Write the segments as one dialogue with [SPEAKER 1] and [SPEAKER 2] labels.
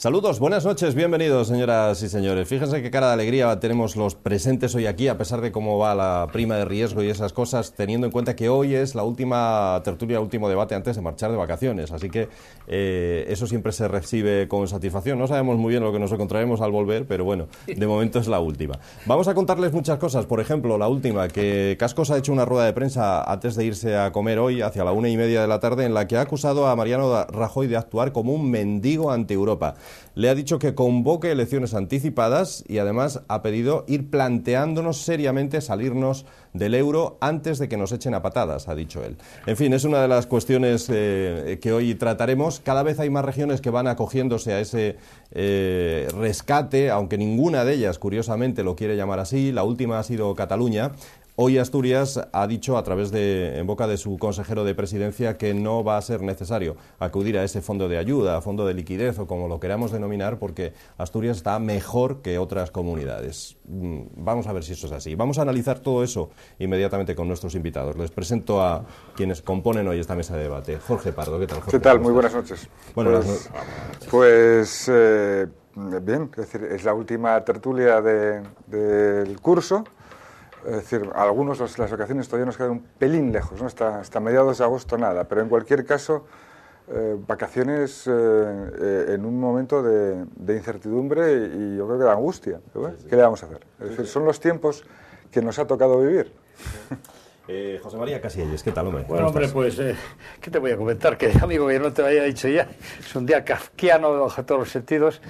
[SPEAKER 1] Saludos, buenas noches, bienvenidos señoras y señores. Fíjense qué cara de alegría tenemos los presentes hoy aquí, a pesar de cómo va la prima de riesgo y esas cosas, teniendo en cuenta que hoy es la última tertulia, último debate antes de marchar de vacaciones. Así que eso siempre se recibe con satisfacción. No sabemos muy bien lo que nos encontraremos al volver, pero bueno, de momento es la última. Vamos a contarles muchas cosas. Por ejemplo, la última, que Cascos ha hecho una rueda de prensa antes de irse a comer hoy, hacia la 1:30 de la tarde, en la que ha acusado a Mariano Rajoy de actuar como un mendigo ante Europa. Le ha dicho que convoque elecciones anticipadas y además ha pedido ir planteándonos seriamente salirnos del euro antes de que nos echen a patadas, ha dicho él. En fin, es una de las cuestiones que hoy trataremos. Cada vez hay más regiones que van acogiéndose a ese rescate, aunque ninguna de ellas, curiosamente, lo quiere llamar así. La última ha sido Cataluña. Hoy Asturias ha dicho en boca de su consejero de presidencia que no va a ser necesario acudir a ese fondo de ayuda, fondo de liquidez o como lo queramos denominar, porque Asturias está mejor que otras comunidades. Vamos a ver si eso es así. Vamos a analizar todo eso inmediatamente con nuestros invitados. Les presento a quienes componen hoy esta mesa de debate. Jorge Pardo, ¿qué tal, Jorge?
[SPEAKER 2] ¿Qué tal? Muy buenas noches. Bien, es decir, es la última tertulia del curso. Es decir, a algunos las vacaciones todavía nos quedan un pelín lejos, ¿no? Hasta mediados de agosto nada, pero en cualquier caso, vacaciones en un momento de incertidumbre y yo creo que de angustia. ¿Bueno? ¿Qué le vamos a hacer? Es decir, son los tiempos que nos ha tocado vivir.
[SPEAKER 1] José María Casillas, ¿qué tal, hombre?
[SPEAKER 3] Bueno, hombre, pues, ¿qué te voy a comentar? Que, amigo, yo no te lo había dicho ya, es un día kafkiano bajo todos los sentidos.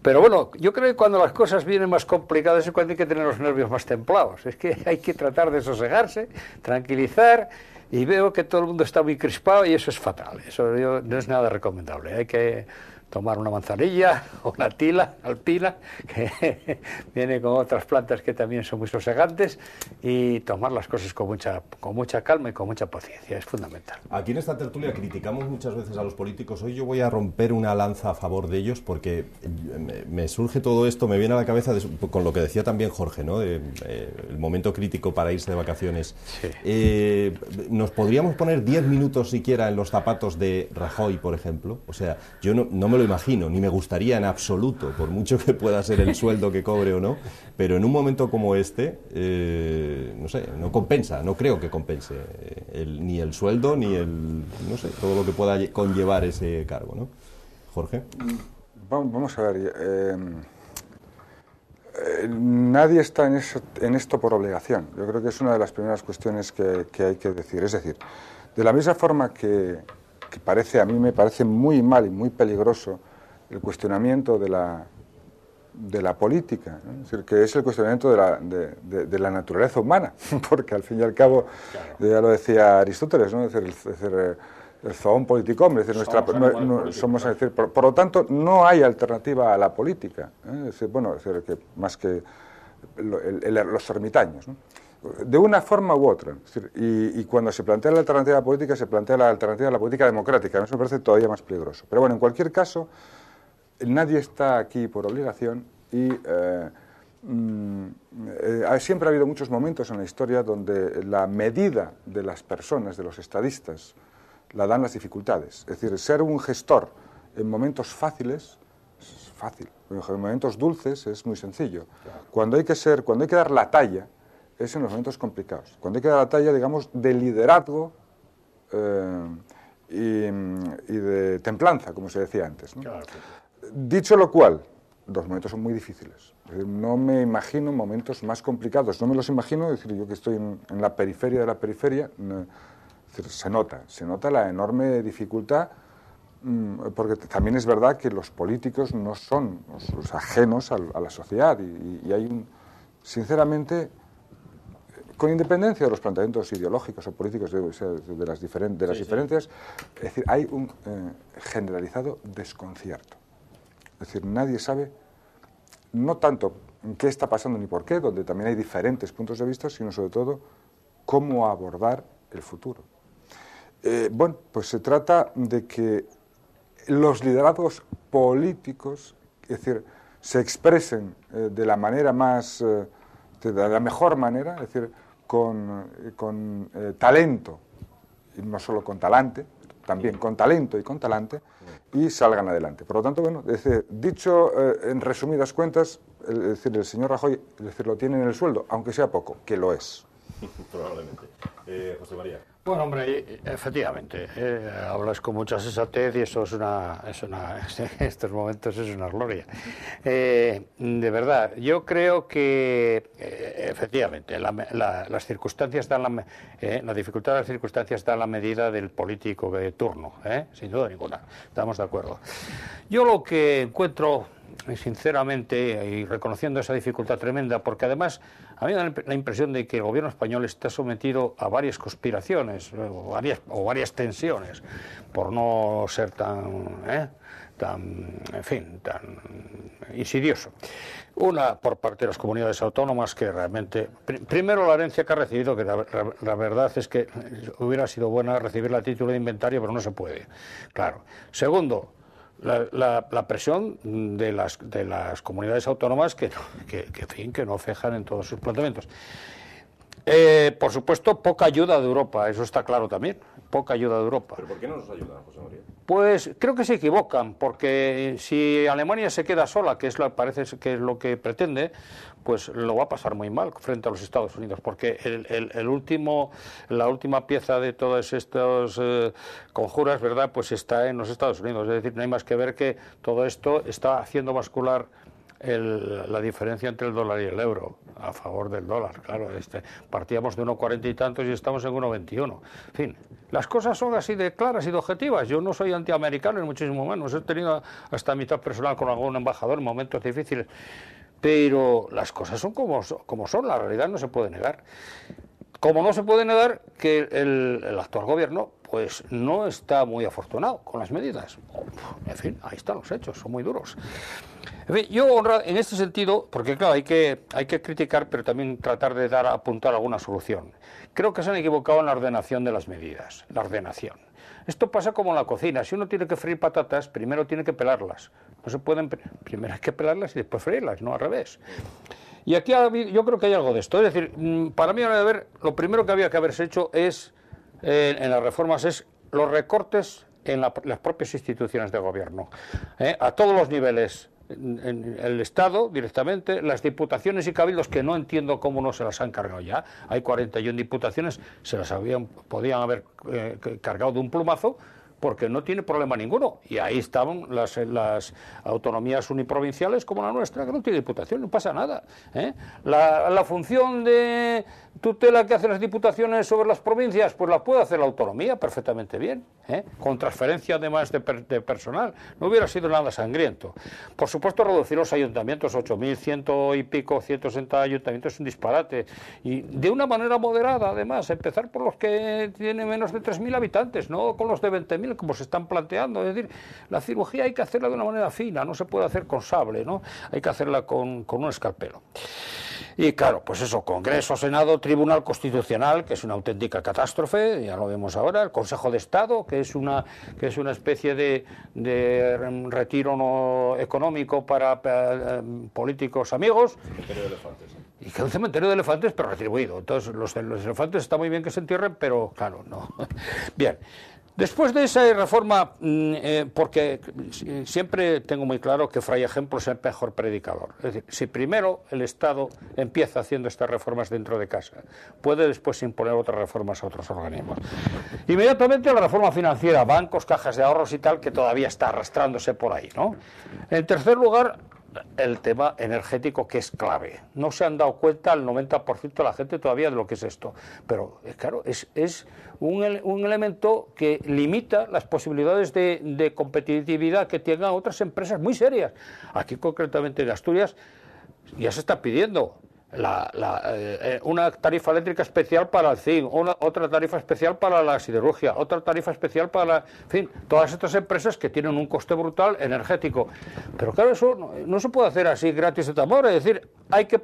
[SPEAKER 3] Pero bueno, yo creo que cuando las cosas vienen más complicadas es cuando hay que tener los nervios más templados. Es que hay que tratar de sosegarse, tranquilizar, y veo que todo el mundo está muy crispado y eso es fatal. Eso no es nada recomendable. Hay que tomar una manzanilla o una tila alpina, que viene con otras plantas que también son muy sosegantes, y tomar las cosas con mucha calma y con mucha paciencia. Es fundamental.
[SPEAKER 1] Aquí en esta tertulia criticamos muchas veces a los políticos. Hoy yo voy a romper una lanza a favor de ellos porque me surge todo esto, me viene a la cabeza con lo que decía también Jorge, ¿no? El momento crítico para irse de vacaciones. Sí. ¿Nos podríamos poner 10 minutos siquiera en los zapatos de Rajoy, por ejemplo? O sea, yo no me lo imagino, ni me gustaría en absoluto, por mucho que pueda ser el sueldo que cobre o no, pero en un momento como este, no sé, no compensa, no creo que compense ni el sueldo, ni no sé, todo lo que pueda conllevar ese cargo, ¿no? Jorge.
[SPEAKER 2] Vamos a ver, nadie está en esto por obligación. Yo creo que es una de las primeras cuestiones que hay que decir. Es decir, de la misma forma que a mí me parece muy mal y muy peligroso el cuestionamiento de la política, ¿no? Es decir, que es el cuestionamiento de la naturaleza humana, porque al fin y al cabo, claro, ya lo decía Aristóteles, ¿no? Es decir, el zoon politikon, es decir, por lo tanto, no hay alternativa a la política, ¿eh? Es decir, que más que los ermitaños, ¿no? De una forma u otra. Es decir, y cuando se plantea la alternativa política, se plantea la alternativa a la política democrática. Eso me parece todavía más peligroso. Pero bueno, en cualquier caso, nadie está aquí por obligación y siempre ha habido muchos momentos en la historia donde la medida de las personas, de los estadistas, la dan las dificultades. Es decir, ser un gestor en momentos fáciles es fácil, en momentos dulces es muy sencillo. Claro. Cuando hay que dar la talla, es en los momentos complicados. Cuando hay que dar la talla, digamos, de liderazgo y de templanza, como se decía antes, ¿no? Claro. Dicho lo cual, los momentos son muy difíciles. No me imagino momentos más complicados. No me los imagino, es decir, yo que estoy en la periferia de la periferia, es decir, se nota la enorme dificultad, porque también es verdad que los políticos no son los ajenos a la sociedad y hay sinceramente, con independencia de los planteamientos ideológicos o políticos de las diferencias, es decir, hay un generalizado desconcierto. Es decir, nadie sabe, no tanto qué está pasando ni por qué, donde también hay diferentes puntos de vista, sino sobre todo cómo abordar el futuro. Pues se trata de que los liderazgos políticos, es decir, se expresen de la manera de la mejor manera, es decir, con talento, y no solo con talante, también con talento y con talante, y salgan adelante. Por lo tanto, bueno, dicho en resumidas cuentas, es decir, el señor Rajoy, es decir, lo tiene en el sueldo, aunque sea poco, que lo es.
[SPEAKER 1] Probablemente. José María.
[SPEAKER 3] Bueno, hombre, efectivamente, hablas con mucha sensatez y eso en estos momentos es una gloria. De verdad, yo creo que efectivamente las circunstancias dan la dificultad de las circunstancias dan la medida del político de turno, sin duda ninguna, estamos de acuerdo. Yo lo que encuentro, sinceramente, y reconociendo esa dificultad tremenda, porque además a mí me da la impresión de que el gobierno español está sometido a varias conspiraciones o varias tensiones, por no ser tan insidioso. Una por parte de las comunidades autónomas, que realmente, primero la herencia que ha recibido, que la verdad es que hubiera sido buena recibirla a título de inventario, pero no se puede, claro. Segundo, la presión de las comunidades autónomas que no cejan en todos sus planteamientos. Por supuesto, poca ayuda de Europa, eso está claro también, poca ayuda de Europa.
[SPEAKER 1] ¿Pero por qué no nos ayudan, José María?
[SPEAKER 3] Pues creo que se equivocan, porque si Alemania se queda sola, que parece que es lo que pretende, pues lo va a pasar muy mal frente a los Estados Unidos, porque la última pieza de todas estas conjuras, ¿verdad?, pues está en los Estados Unidos. Es decir, no hay más que ver que todo esto está haciendo bascular la diferencia entre el dólar y el euro, a favor del dólar, claro. Partíamos de 1,40 y tantos y estamos en 1,21. En fin, las cosas son así de claras y de objetivas. Yo no soy antiamericano, ni muchísimo menos. He tenido hasta amistad personal con algún embajador en momentos difíciles. Pero las cosas son como son, la realidad no se puede negar. Como no se puede negar que el actual gobierno pues no está muy afortunado con las medidas. En fin, ahí están los hechos, son muy duros. En fin, yo en este sentido, porque claro, hay que criticar, pero también tratar de apuntar alguna solución. Creo que se han equivocado en la ordenación de las medidas, la ordenación. Esto pasa como en la cocina. Si uno tiene que freír patatas, primero tiene que pelarlas. No se pueden, primero hay que pelarlas y después freírlas, no al revés. Y aquí yo creo que hay algo de esto. Es decir, para mí, lo primero que había que haberse hecho en las reformas es los recortes en las propias instituciones de gobierno, a todos los niveles, en el Estado directamente, las diputaciones y cabildos, que no entiendo cómo no se las han cargado ya. Hay 41 diputaciones, se las podían haber cargado de un plumazo, porque no tiene problema ninguno. Y ahí estaban las autonomías uniprovinciales como la nuestra, que no tiene diputación, no pasa nada. La función de tutela que hacen las diputaciones sobre las provincias, pues la puede hacer la autonomía perfectamente bien, con transferencia además de personal. No hubiera sido nada sangriento. Por supuesto, reducir los ayuntamientos, 8.100 y pico, 160 ayuntamientos, es un disparate. Y de una manera moderada, además, empezar por los que tienen menos de 3.000 habitantes, no con los de 20.000, como se están planteando. Es decir, la cirugía hay que hacerla de una manera fina, no se puede hacer con sable, ¿no? Hay que hacerla con un escalpelo. Y claro, pues eso, Congreso, Senado, Tribunal Constitucional, que es una auténtica catástrofe, ya lo vemos ahora, el Consejo de Estado, que es una especie de retiro económico para políticos amigos.
[SPEAKER 1] Cementerio de elefantes.
[SPEAKER 3] Y que un cementerio de elefantes, pero retribuido. Entonces, los elefantes está muy bien que se entierren, pero claro, no. Bien. Después de esa reforma, porque siempre tengo muy claro que Fray Ejemplo es el mejor predicador. Es decir, si primero el Estado empieza haciendo estas reformas dentro de casa, puede después imponer otras reformas a otros organismos. Inmediatamente la reforma financiera, bancos, cajas de ahorros y tal, que todavía está arrastrándose por ahí, ¿no? En tercer lugar, el tema energético, que es clave. No se han dado cuenta el 90% de la gente todavía de lo que es esto. Pero, claro, es un elemento que limita las posibilidades de competitividad que tengan otras empresas muy serias. Aquí, concretamente en Asturias, ya se está pidiendo una tarifa eléctrica especial para el zinc, otra tarifa especial para la siderurgia, otra tarifa especial para en fin, todas estas empresas que tienen un coste brutal energético. Pero claro, eso no se puede hacer así gratis de tambor. Es decir, hay que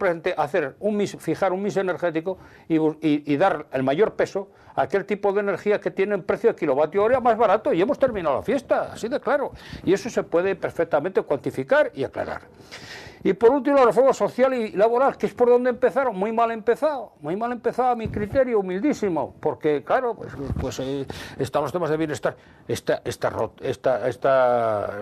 [SPEAKER 3] fijar un mix energético y dar el mayor peso a aquel tipo de energía que tiene un precio de kilovatio hora más barato, y hemos terminado la fiesta, así de claro. Y eso se puede perfectamente cuantificar y aclarar. Y por último, la reforma social y laboral, que es por donde empezaron, muy mal empezado a mi criterio, humildísimo, porque claro, pues están los temas de bienestar, esta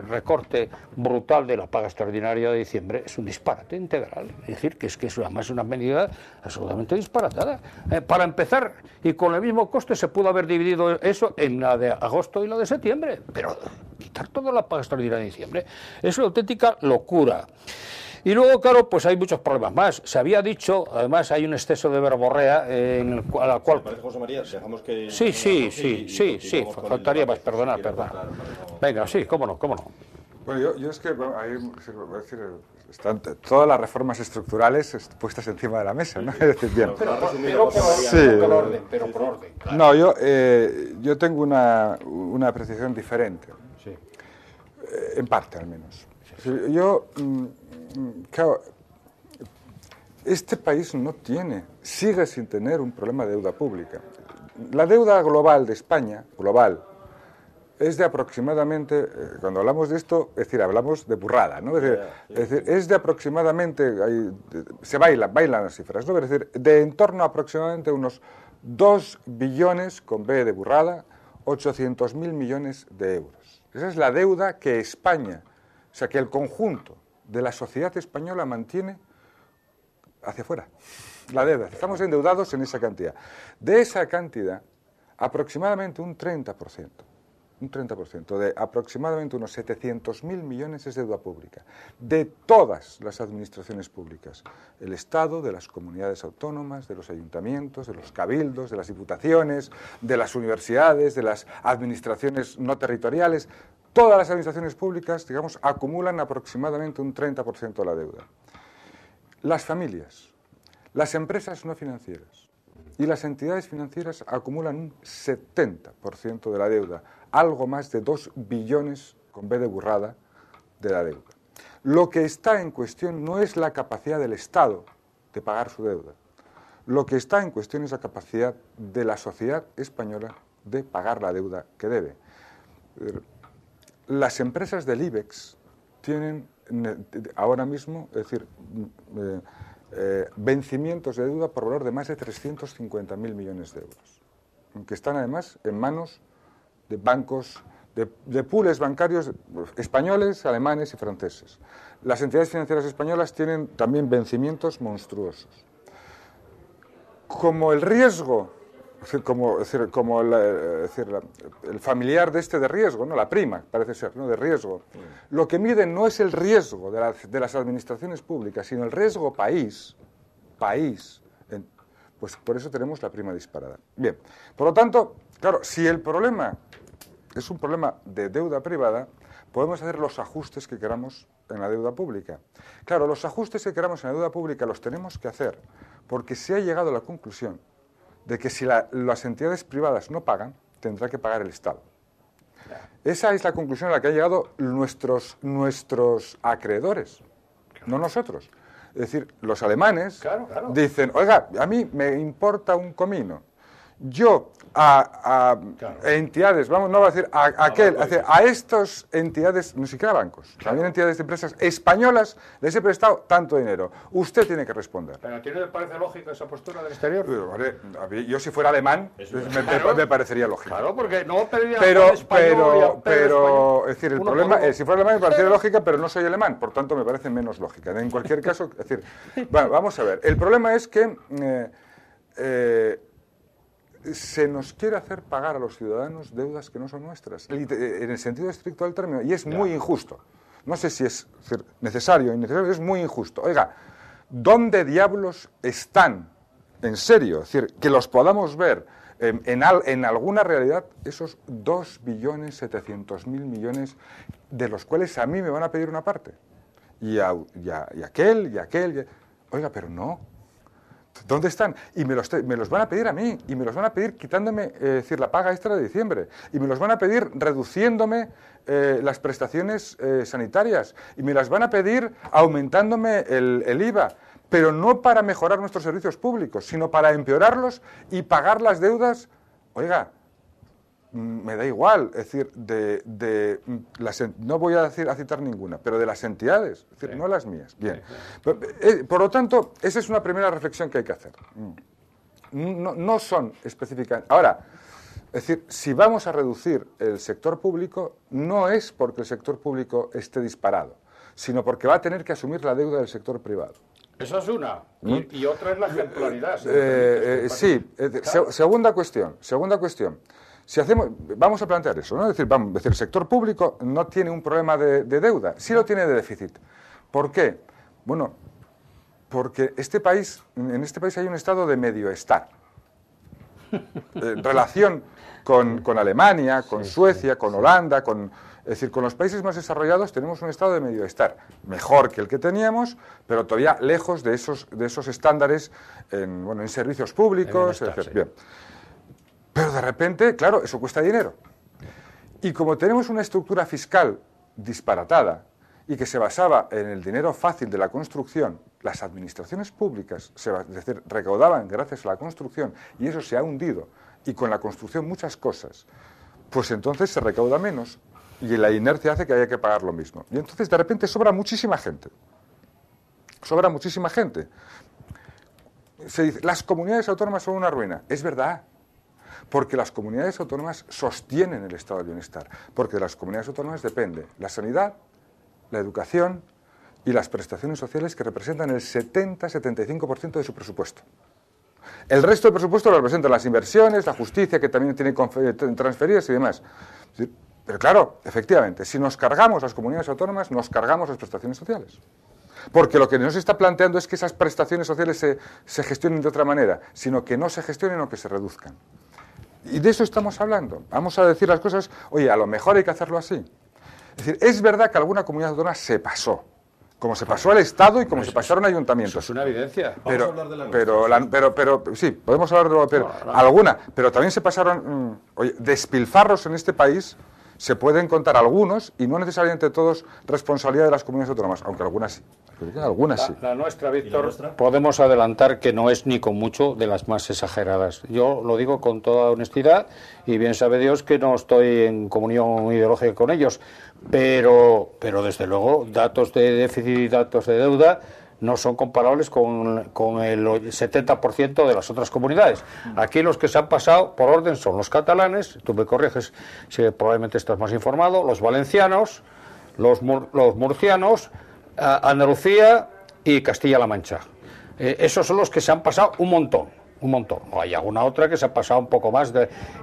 [SPEAKER 3] recorte brutal de la paga extraordinaria de diciembre es un disparate integral, es decir, que es además una medida absolutamente disparatada. Para empezar, y con el mismo coste se pudo haber dividido eso en la de agosto y la de septiembre, pero quitar toda la paga extraordinaria de diciembre es una auténtica locura. Y luego, claro, pues hay muchos problemas más. Se había dicho, además hay un exceso de verborrea a la cual...
[SPEAKER 1] José María, dejamos que...
[SPEAKER 3] Sí, faltaría más, perdona. Venga, sí, cómo no.
[SPEAKER 2] Bueno, yo es que, bueno, ahí, voy a decir, están todas las reformas estructurales puestas encima de la mesa, ¿no? Es decir, bien.
[SPEAKER 3] Pero por orden. Claro.
[SPEAKER 2] No, yo tengo una apreciación diferente.
[SPEAKER 3] Sí.
[SPEAKER 2] En parte, al menos. Yo... Claro, este país sigue sin tener un problema de deuda pública. La deuda global de España, es de aproximadamente, cuando hablamos de esto, es decir, hablamos de burrada, ¿no? Es decir, es de aproximadamente, se bailan las cifras, ¿no? Es decir, de en torno a aproximadamente unos 2 billones, con B de burrada, 800.000 millones de euros. Esa es la deuda que España, o sea, que el conjunto de la sociedad española mantiene hacia afuera. La deuda. Estamos endeudados en esa cantidad. De esa cantidad, aproximadamente un 30%, de aproximadamente unos 700.000 millones es deuda pública. De todas las administraciones públicas. El Estado, de las comunidades autónomas, de los ayuntamientos, de los cabildos, de las diputaciones, de las universidades, de las administraciones no territoriales. Todas las administraciones públicas, digamos, acumulan aproximadamente un 30% de la deuda. Las familias, las empresas no financieras y las entidades financieras acumulan un 70% de la deuda, algo más de 2 billones, con B de burrada, de la deuda. Lo que está en cuestión no es la capacidad del Estado de pagar su deuda. Lo que está en cuestión es la capacidad de la sociedad española de pagar la deuda que debe. Las empresas del IBEX tienen ahora mismo, es decir, vencimientos de deuda por valor de más de 350.000 millones de euros, que están además en manos de bancos, de pools bancarios españoles, alemanes y franceses. Las entidades financieras españolas tienen también vencimientos monstruosos. Como el riesgo... el familiar de riesgo, ¿no? La prima, parece ser, ¿no? De riesgo. Lo que miden no es el riesgo de las administraciones públicas, sino el riesgo país, pues por eso tenemos la prima disparada. Bien, por lo tanto, claro, si el problema es un problema de deuda privada, podemos hacer los ajustes que queramos en la deuda pública. Claro, los ajustes que queramos en la deuda pública los tenemos que hacer porque se ha llegado a la conclusión de que si las entidades privadas no pagan, tendrá que pagar el Estado. Esa es la conclusión a la que han llegado nuestros acreedores, no nosotros. Es decir, los alemanes dicen, oiga, a mí me importa un comino. Yo a entidades, no va a decir a estas entidades, ni siquiera bancos, también entidades de empresas españolas, les he prestado tanto dinero. Usted tiene que responder.
[SPEAKER 3] ¿Pero a ti no le parece lógica esa postura del exterior?
[SPEAKER 2] Yo si fuera alemán, me parecería lógico.
[SPEAKER 3] Claro, porque no pediría
[SPEAKER 2] pero es decir, el problema, si fuera alemán me parecería lógica, pero no soy alemán, por tanto me parece menos lógica. En cualquier caso, es decir, bueno, vamos a ver, el problema es que se nos quiere hacer pagar a los ciudadanos deudas que no son nuestras, en el sentido estricto del término, y es muy injusto. No sé si es necesario o innecesario, es muy injusto. Oiga, ¿dónde diablos están, en serio, es decir, que los podamos ver en alguna realidad, esos 2.700.000 millones de los cuales a mí me van a pedir una parte? Y aquel, oiga, pero no. ¿Dónde están? Y me los van a pedir a mí, y me los van a pedir quitándome la paga extra de diciembre, y me los van a pedir reduciéndome las prestaciones sanitarias, y me las van a pedir aumentándome el IVA, pero no para mejorar nuestros servicios públicos, sino para empeorarlos y pagar las deudas. Oiga, me da igual, es decir, no voy a citar ninguna, pero de las entidades, es decir, no las mías. Bien. Por lo tanto, esa es una primera reflexión que hay que hacer. No son específicas. Ahora, es decir, si vamos a reducir el sector público, no es porque el sector público esté disparado, sino porque va a tener que asumir la deuda del sector privado.
[SPEAKER 3] Esa es una. Y otra es la ejemplaridad.
[SPEAKER 2] Sí. Segunda cuestión. Si vamos a plantear eso, ¿no? Es decir, el sector público no tiene un problema de deuda, sí lo tiene de déficit. ¿Por qué? Bueno, porque en este país hay un estado de medio estar. En relación con Alemania, con Suecia, con Holanda, es decir, con los países más desarrollados tenemos un estado de medio estar, mejor que el que teníamos, pero todavía lejos de esos estándares en servicios públicos, etc. Bien. Pero de repente, claro, eso cuesta dinero. Y como tenemos una estructura fiscal disparatada y que se basaba en el dinero fácil de la construcción, las administraciones públicas recaudaban gracias a la construcción y eso se ha hundido, y con la construcción muchas cosas, pues entonces se recauda menos y la inercia hace que haya que pagar lo mismo. Y entonces de repente sobra muchísima gente. Se dice, las comunidades autónomas son una ruina. Es verdad. Porque las comunidades autónomas sostienen el estado del bienestar, porque de las comunidades autónomas depende la sanidad, la educación y las prestaciones sociales que representan el 70-75% de su presupuesto. El resto del presupuesto lo representan las inversiones, la justicia, que también tiene transferidas y demás. Pero claro, efectivamente, si nos cargamos las comunidades autónomas, nos cargamos las prestaciones sociales. Porque lo que no se está planteando es que esas prestaciones sociales se gestionen de otra manera, sino que no se gestionen o que se reduzcan. Y de eso estamos hablando. Vamos a decir las cosas, oye, a lo mejor hay que hacerlo así. Es decir, es verdad que alguna comunidad autónoma se pasó, como se pasó al Estado y como se pasaron ayuntamientos.
[SPEAKER 3] Eso es una evidencia.
[SPEAKER 2] Pero sí, podemos hablar de alguna, pero también se pasaron, despilfarros en este país. Se pueden contar algunos y no necesariamente todos responsabilidad de las comunidades autónomas, aunque algunas sí.
[SPEAKER 3] La nuestra, Víctor, podemos adelantar que no es ni con mucho de las más exageradas. Yo lo digo con toda honestidad y bien sabe Dios que no estoy en comunión ideológica con ellos, pero desde luego datos de déficit y datos de deuda no son comparables con el 70% de las otras comunidades. Aquí los que se han pasado por orden son los catalanes, tú me corriges si probablemente estás más informado, los valencianos, los murcianos, Andalucía y Castilla-La Mancha. Esos son los que se han pasado un montón. O hay alguna otra que se ha pasado un poco más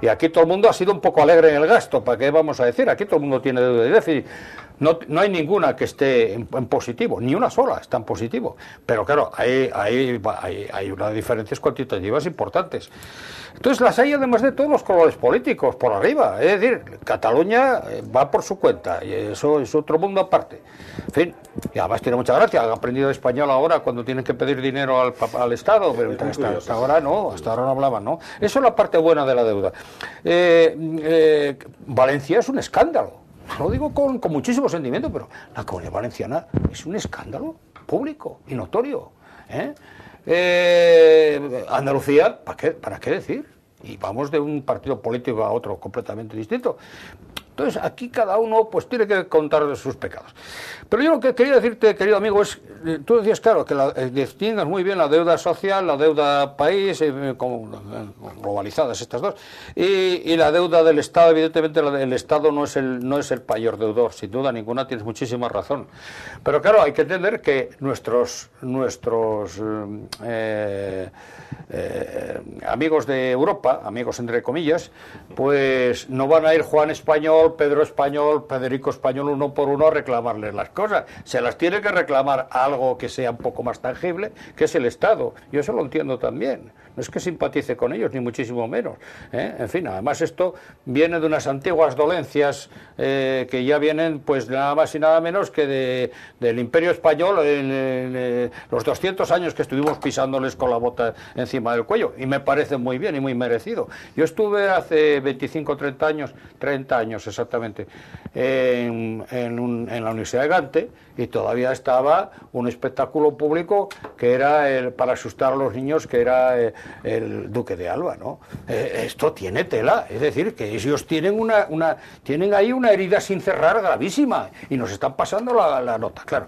[SPEAKER 3] y aquí todo el mundo ha sido un poco alegre en el gasto, ¿para qué vamos a decir? Aquí todo el mundo tiene deuda de déficit. No hay ninguna que esté en positivo, ni una sola está en positivo. Pero claro, hay unas diferencias cuantitativas importantes. Entonces las hay además de todos los colores políticos, por arriba. Es decir, Cataluña va por su cuenta, y eso es otro mundo aparte. En fin, y además tiene mucha gracia, han aprendido español ahora cuando tienen que pedir dinero al Estado, pero hasta ahora no hablaban, ¿no? Eso es la parte buena de la deuda. Valencia es un escándalo. Lo digo con muchísimo sentimiento, pero la Comunidad Valenciana es un escándalo público y notorio. Andalucía, ¿para qué decir? Y vamos de un partido político a otro completamente distinto. Entonces, aquí cada uno pues tiene que contar sus pecados. Pero yo lo que quería decirte, querido amigo, es, tú decías, claro, que distingas muy bien la deuda social, la deuda país, globalizadas estas dos, y la deuda del Estado. Evidentemente, el Estado no es el mayor deudor, sin duda ninguna, tienes muchísima razón. Pero claro, hay que entender que nuestros amigos de Europa, amigos entre comillas, pues no van a ir Juan Español, Pedro Español, Federico Español uno por uno a reclamarles las cosas. Se las tiene que reclamar algo que sea un poco más tangible, que es el Estado. Yo eso lo entiendo también. No es que simpatice con ellos, ni muchísimo menos. En fin, además esto viene de unas antiguas dolencias que ya vienen pues nada más y nada menos que del Imperio Español en los 200 años que estuvimos pisándoles con la bota encima del cuello. Y me parece muy bien y muy merecido. Yo estuve hace 25 o 30 años exactamente, en la Universidad de Gante, y todavía estaba un espectáculo público que era para asustar a los niños, que era el Duque de Alba, ¿no? Esto tiene tela, es decir, que ellos tienen tienen ahí una herida sin cerrar gravísima y nos están pasando la nota, claro.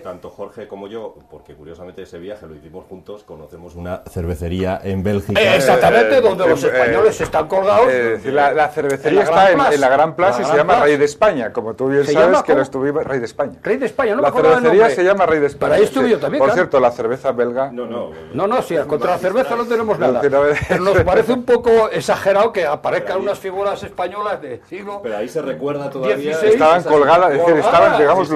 [SPEAKER 1] Tanto Jorge como yo, porque curiosamente ese viaje lo hicimos juntos, conocemos una cervecería en Bélgica.
[SPEAKER 3] Exactamente, donde los españoles están colgados.
[SPEAKER 2] La cervecería está en la Gran Plaza y se llama Rey de España, como tú bien sabes que lo estuvimos. Rey de España.
[SPEAKER 3] Rey de España, no
[SPEAKER 2] la
[SPEAKER 3] me acuerdo
[SPEAKER 2] cervecería se llama Rey de España.
[SPEAKER 3] Para ahí estuve yo también.
[SPEAKER 2] Por cierto, la cerveza belga.
[SPEAKER 3] No, sí, contra la cerveza no tenemos nada. Pero nos parece un poco exagerado que aparezcan unas figuras españolas de siglo.
[SPEAKER 1] Pero ahí se recuerda todavía.
[SPEAKER 2] Estaban colgadas, es decir, estaban, digamos,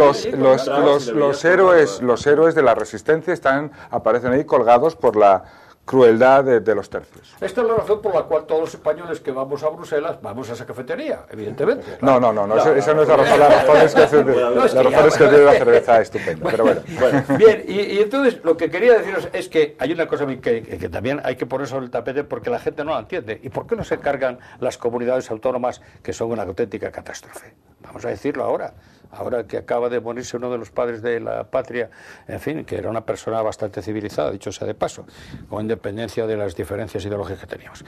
[SPEAKER 2] los héroes de la resistencia aparecen ahí colgados por la crueldad de los tercios.
[SPEAKER 3] Esta es la razón por la cual todos los españoles que vamos a Bruselas vamos a esa cafetería, evidentemente.
[SPEAKER 2] No, esa no es la razón. La razón es que tiene la cerveza estupenda. Pero bueno.
[SPEAKER 3] Bien, y entonces lo que quería deciros es que hay una cosa que también hay que poner sobre el tapete porque la gente no la entiende. ¿Y por qué no se cargan las comunidades autónomas que son una auténtica catástrofe? Vamos a decirlo ahora que acaba de morirse uno de los padres de la patria, en fin, que era una persona bastante civilizada, dicho sea de paso, con independencia de las diferencias ideológicas que teníamos.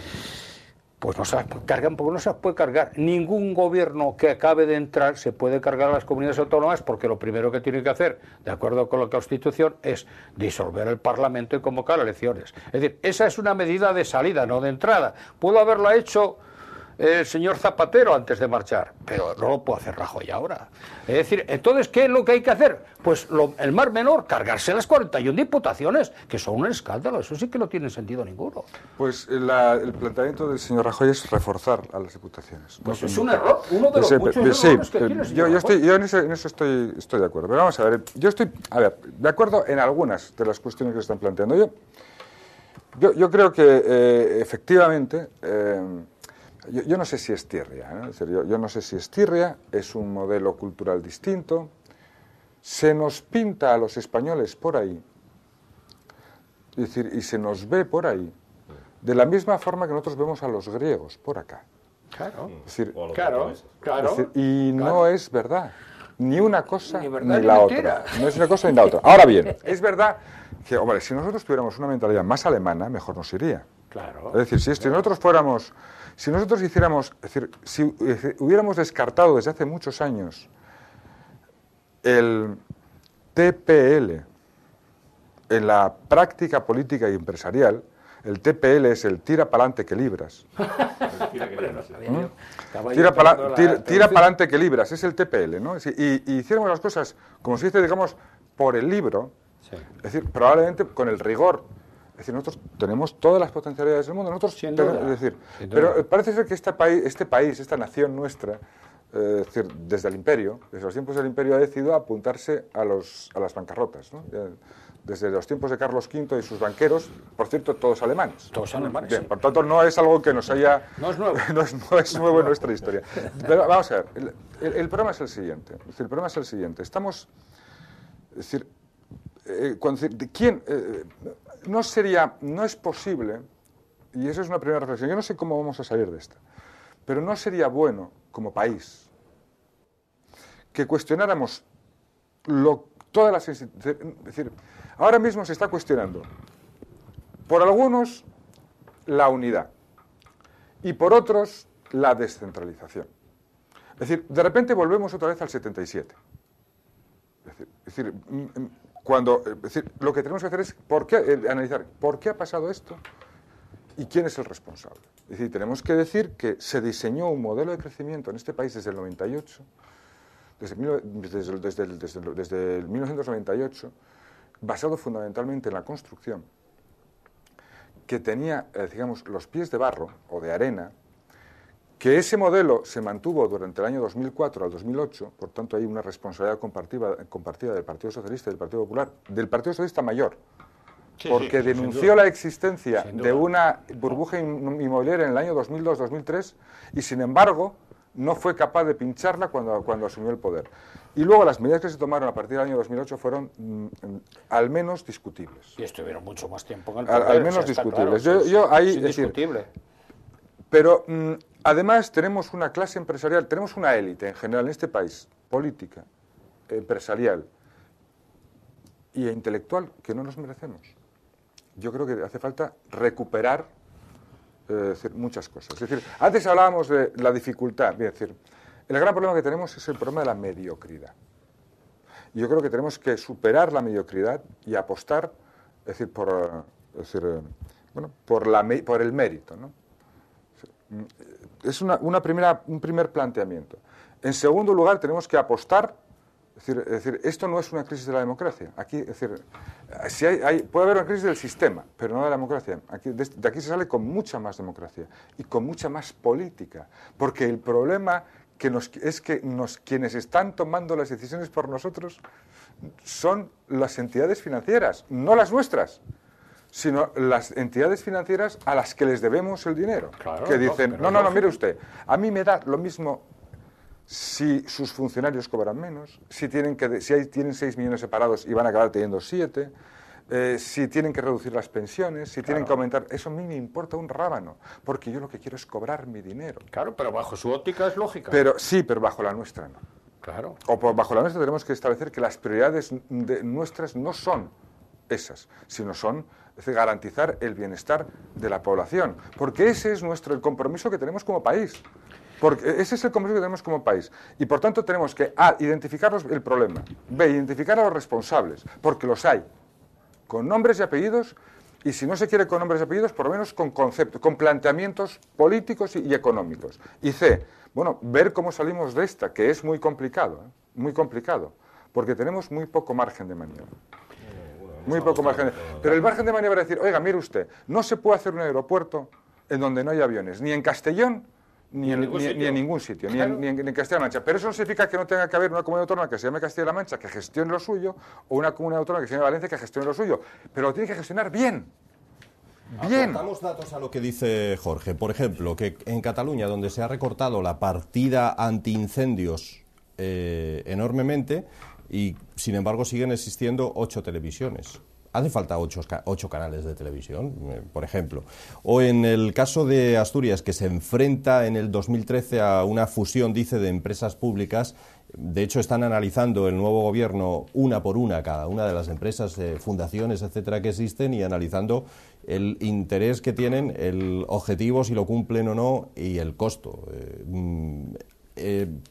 [SPEAKER 3] Pues no se las cargan porque no se las puede cargar. Ningún gobierno que acabe de entrar se puede cargar a las comunidades autónomas porque lo primero que tiene que hacer, de acuerdo con la Constitución, es disolver el Parlamento y convocar elecciones. Es decir, esa es una medida de salida, no de entrada. Pudo haberla hecho el señor Zapatero antes de marchar, pero no lo puede hacer Rajoy ahora. Es decir, entonces, ¿qué es lo que hay que hacer? Pues el mar menor, cargarse las 41 diputaciones, que son un escándalo, eso sí que no tiene sentido ninguno.
[SPEAKER 2] Pues el planteamiento del señor Rajoy es reforzar a las diputaciones.
[SPEAKER 3] Pues es un error, uno de los muchos errores que tiene el señor Rajoy.
[SPEAKER 2] Yo en eso estoy de acuerdo, pero vamos a ver, yo estoy de acuerdo en algunas de las cuestiones que se están planteando. Yo creo que efectivamente... Yo no sé si es tirria, ¿no? Es decir, yo no sé si es tirria, es un modelo cultural distinto. Se nos pinta a los españoles por ahí, es decir, y se nos ve por ahí, de la misma forma que nosotros vemos a los griegos por acá.
[SPEAKER 3] Claro,
[SPEAKER 2] es decir,
[SPEAKER 3] claro.
[SPEAKER 2] No es verdad, ni una cosa
[SPEAKER 3] ni
[SPEAKER 2] la otra. No es una cosa ni la otra. Ahora bien, es verdad que, hombre, si nosotros tuviéramos una mentalidad más alemana, mejor nos iría.
[SPEAKER 3] Claro.
[SPEAKER 2] Es decir, si nosotros hiciéramos, es decir, si hubiéramos descartado desde hace muchos años el TPL en la práctica política y empresarial, el TPL es el tira pa'lante que libras. Tira pa'lante que libras, es el TPL, ¿no? Y hiciéramos las cosas, como se dice, digamos, por el libro, sí. Es decir, probablemente con el rigor. Es decir, nosotros tenemos todas las potencialidades del mundo. Pero parece ser que este país, esta nación nuestra, es decir, desde el imperio, desde los tiempos del imperio, ha decidido apuntarse a las bancarrotas, ¿no? Desde los tiempos de Carlos V y sus banqueros, por cierto, todos alemanes.
[SPEAKER 3] Todos alemanes.
[SPEAKER 2] Bien, por tanto, no es algo que nos haya...
[SPEAKER 3] No es nuevo.
[SPEAKER 2] no es nuevo en nuestra historia. Pero vamos a ver, el problema es el siguiente. Es decir, el problema es el siguiente. Estamos... Es decir, ¿quién...? No es posible, y eso es una primera reflexión, yo no sé cómo vamos a salir de esta, pero no sería bueno, como país, que cuestionáramos todas las instituciones. Es decir, ahora mismo se está cuestionando, por algunos, la unidad, y por otros, la descentralización. Es decir, de repente volvemos otra vez al 77. Es decir, lo que tenemos que hacer es analizar por qué ha pasado esto y quién es el responsable. Es decir, tenemos que decir que se diseñó un modelo de crecimiento en este país desde el 98, desde el 1998, basado fundamentalmente en la construcción, que tenía, digamos, los pies de barro o de arena, que ese modelo se mantuvo durante el año 2004 al 2008, por tanto hay una responsabilidad compartida del Partido Socialista y del Partido Popular, del Partido Socialista mayor, porque denunció la existencia de una burbuja inmobiliaria en el año 2002-2003 y, sin embargo, no fue capaz de pincharla cuando asumió el poder. Y luego las medidas que se tomaron a partir del año 2008 fueron al menos discutibles.
[SPEAKER 3] Y estuvieron mucho más tiempo en el
[SPEAKER 2] poder. Al menos discutibles. Claro,
[SPEAKER 3] es indiscutible.
[SPEAKER 2] Pero además tenemos una clase empresarial, tenemos una élite en general en este país, política, empresarial, y intelectual que no nos merecemos. Yo creo que hace falta recuperar muchas cosas. Es decir, antes hablábamos de la dificultad. Es decir, el gran problema que tenemos es el problema de la mediocridad. Yo creo que tenemos que superar la mediocridad y apostar, es decir, por el mérito, ¿no? Es un primer planteamiento. En segundo lugar, tenemos que apostar. Es decir, esto no es una crisis de la democracia. Aquí, es decir, puede haber una crisis del sistema, pero no de la democracia. De aquí se sale con mucha más democracia y con mucha más política. Porque el problema es que quienes están tomando las decisiones por nosotros son las entidades financieras, no las nuestras, sino las entidades financieras a las que les debemos el dinero.
[SPEAKER 3] Claro,
[SPEAKER 2] que dicen, no, mire usted, a mí me da lo mismo si sus funcionarios cobran menos, si tienen 6 millones separados y van a acabar teniendo 7, si tienen que reducir las pensiones, si tienen que aumentar. Eso a mí me importa un rábano, porque yo lo que quiero es cobrar mi dinero.
[SPEAKER 3] Claro, pero bajo su óptica es lógica.
[SPEAKER 2] Sí, pero bajo la nuestra no.
[SPEAKER 3] Claro.
[SPEAKER 2] Bajo la nuestra tenemos que establecer que las prioridades nuestras no son esas, sino son garantizar el bienestar de la población, porque ese es el compromiso que tenemos como país. Porque ese es el compromiso que tenemos como país. Y por tanto tenemos que, A, identificar el problema, B, identificar a los responsables, porque los hay, con nombres y apellidos, y si no se quiere con nombres y apellidos, por lo menos con conceptos, con planteamientos políticos y económicos. Y C, ver cómo salimos de esta, que es muy complicado, porque tenemos muy poco margen de maniobra. Muy poco margen. Pero el margen de maniobra es decir, oiga, mire usted, no se puede hacer un aeropuerto en donde no hay aviones, ni en Castellón, ni en ningún sitio, claro. ni en Castilla-La Mancha. Pero eso no significa que no tenga que haber una comunidad autónoma que se llame Castilla-La Mancha que gestione lo suyo, o una comunidad autónoma que se llame Valencia que gestione lo suyo. Pero lo tiene que gestionar bien. Bien.
[SPEAKER 1] Damos datos a lo que dice Jorge. Por ejemplo, que en Cataluña, donde se ha recortado la partida antiincendios enormemente, y sin embargo siguen existiendo 8 televisiones. Hace falta 8 canales de televisión, por ejemplo. O en el caso de Asturias, que se enfrenta en el 2013 a una fusión, dice, de empresas públicas. De hecho, están analizando el nuevo gobierno una por una cada una de las empresas, fundaciones, etcétera, que existen, y analizando el interés que tienen, el objetivo, si lo cumplen o no, y el costo.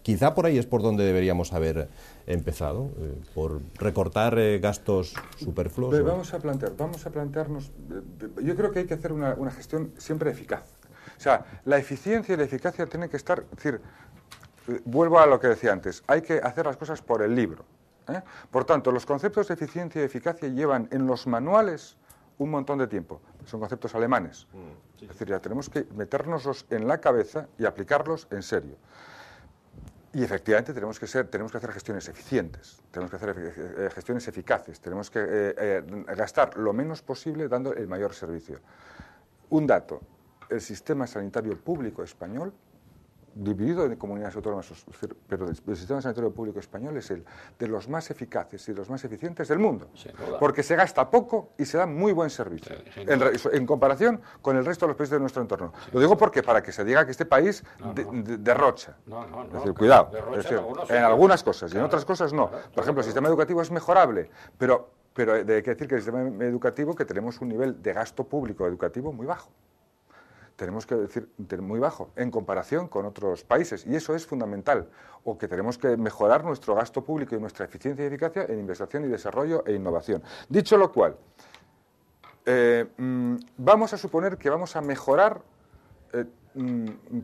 [SPEAKER 1] Quizá por ahí es por donde deberíamos haber empezado, por recortar gastos superfluos.
[SPEAKER 2] Pero vamos a plantearnos, yo creo que hay que hacer una gestión siempre eficaz. O sea, la eficiencia y la eficacia tienen que estar, es decir, vuelvo a lo que decía antes, hay que hacer las cosas por el libro. Por tanto, los conceptos de eficiencia y eficacia llevan en los manuales un montón de tiempo. Son conceptos alemanes. Es decir, ya tenemos que metérnoslos en la cabeza y aplicarlos en serio. Y efectivamente tenemos que hacer gestiones eficientes, tenemos que hacer gestiones eficaces, tenemos que gastar lo menos posible dando el mayor servicio. Un dato, el sistema sanitario público español, dividido en comunidades autónomas, pero el sistema sanitario público español es el de los más eficaces y los más eficientes del mundo, porque se gasta poco y se da muy buen servicio, en comparación con el resto de los países de nuestro entorno. Lo digo porque para que se diga que este país derrocha. Es decir, cuidado, en algunas cosas y en otras cosas no. Por ejemplo, el sistema educativo es mejorable, pero hay que decir que el sistema educativo, que tenemos un nivel de gasto público educativo muy bajo. Tenemos que decir muy bajo en comparación con otros países, y eso es fundamental, o que tenemos que mejorar nuestro gasto público y nuestra eficiencia y eficacia en investigación y desarrollo e innovación. Dicho lo cual, vamos a suponer que vamos a mejorar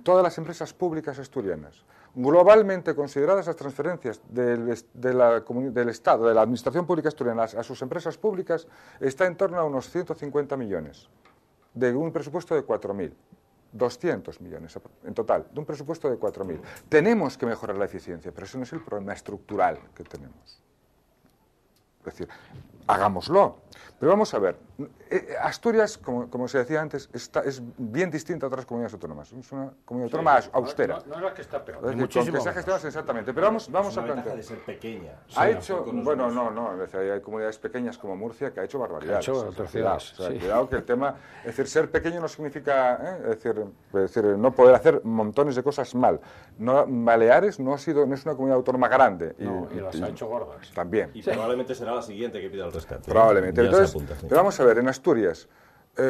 [SPEAKER 2] todas las empresas públicas asturianas. Globalmente consideradas, las transferencias del Estado, de la Administración Pública Asturiana a sus empresas públicas, está en torno a unos 150 millones. De un presupuesto de 4.000, 200 millones en total, de un presupuesto de 4.000. Tenemos que mejorar la eficiencia, pero ese no es el problema estructural que tenemos. Es decir, hagámoslo. Pero vamos a ver, Asturias, como se decía antes, es bien distinta a otras comunidades autónomas. Es una comunidad autónoma austera.
[SPEAKER 3] No es la que está peor.
[SPEAKER 2] Es decir, con que se ha gestionado exactamente. Pero vamos a plantear.
[SPEAKER 1] de ser pequeña.
[SPEAKER 2] Bueno, no. Es decir, hay comunidades pequeñas como Murcia que ha hecho barbaridades. Cuidado que el tema. Es decir, ser pequeño no significa. Es decir, no poder hacer montones de cosas mal. Baleares no es una comunidad autónoma grande.
[SPEAKER 3] Y las ha hecho gordas.
[SPEAKER 2] También.
[SPEAKER 1] Y probablemente será la siguiente que pida el rescate.
[SPEAKER 2] Probablemente.
[SPEAKER 1] Ya
[SPEAKER 2] Entonces,
[SPEAKER 1] se apunta, sí.
[SPEAKER 2] pero vamos a ver, en Asturias,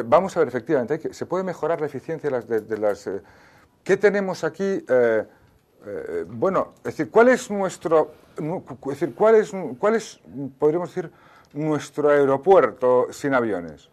[SPEAKER 2] vamos a ver, efectivamente, se puede mejorar la eficiencia de las... ¿Qué tenemos aquí? Bueno, es decir, ¿cuál es nuestro... Es decir, cuál es, podríamos decir, nuestro aeropuerto sin aviones?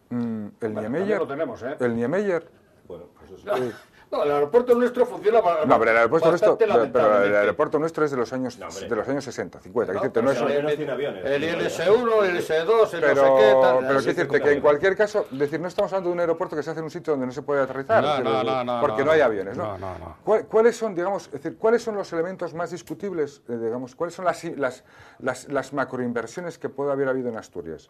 [SPEAKER 2] El Niemeyer.
[SPEAKER 3] Lo tenemos, ¿eh?
[SPEAKER 2] El Niemeyer.
[SPEAKER 1] Bueno, pues eso.
[SPEAKER 3] No, el aeropuerto nuestro funciona
[SPEAKER 2] No, pero el aeropuerto nuestro es de los años
[SPEAKER 3] hombre.
[SPEAKER 2] 60, 50.
[SPEAKER 3] No,
[SPEAKER 2] No es
[SPEAKER 1] aviones.
[SPEAKER 3] el ILS-1, el ILS-2, el
[SPEAKER 2] pero
[SPEAKER 3] no sé qué... Tal,
[SPEAKER 2] quiero decirte que en cualquier caso, no estamos hablando de un aeropuerto que se hace en un sitio donde no se puede aterrizar, porque no hay aviones, ¿no? ¿Cuáles son, digamos, es decir, cuáles son los elementos más discutibles, digamos, cuáles son las macroinversiones que puede haber habido en Asturias?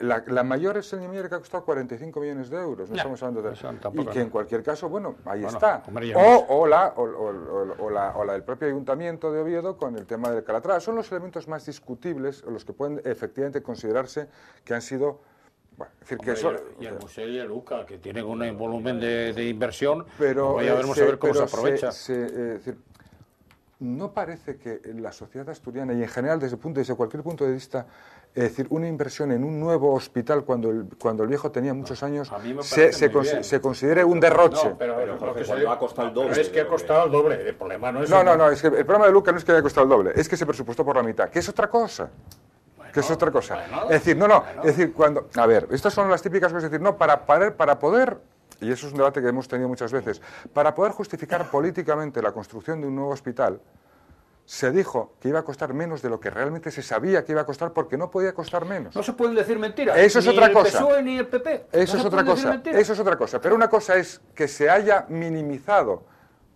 [SPEAKER 2] La mayor es el Niemeyer, que ha costado 45 millones de euros, no estamos hablando de... Y que en cualquier caso, bueno, ahí está.
[SPEAKER 3] Hombre,
[SPEAKER 2] O la del propio Ayuntamiento de Oviedo con el tema del Calatrava. Son los elementos más discutibles, los que pueden efectivamente considerarse que han sido... Bueno, es decir, que eso,
[SPEAKER 3] y el Museo y el UCA, que tienen un volumen de inversión,
[SPEAKER 2] pero
[SPEAKER 3] ya veremos a ver cómo se aprovecha.
[SPEAKER 2] Es decir, no parece que la sociedad asturiana, y en general desde cualquier punto de vista, es decir, una inversión en un nuevo hospital cuando el viejo tenía muchos años se considere un derroche.
[SPEAKER 3] No, pero
[SPEAKER 1] Jorge, cuando ha costado el doble.
[SPEAKER 3] Es que ha costado el doble. El problema no es...
[SPEAKER 2] No, es que el problema de Luca no es que haya costado el doble, es que se presupuestó por la mitad, que es otra cosa. Es decir, es decir, a ver, estas son las típicas cosas, es decir, no, para poder, y eso es un debate que hemos tenido muchas veces, para poder justificar políticamente la construcción de un nuevo hospital, se dijo que iba a costar menos de lo que realmente se sabía que iba a costar, porque no podía costar menos.
[SPEAKER 3] No se pueden decir mentiras.
[SPEAKER 2] Eso es otra cosa.
[SPEAKER 3] Ni el PSOE ni el PP.
[SPEAKER 2] Eso es otra cosa. Pero una cosa es que se haya minimizado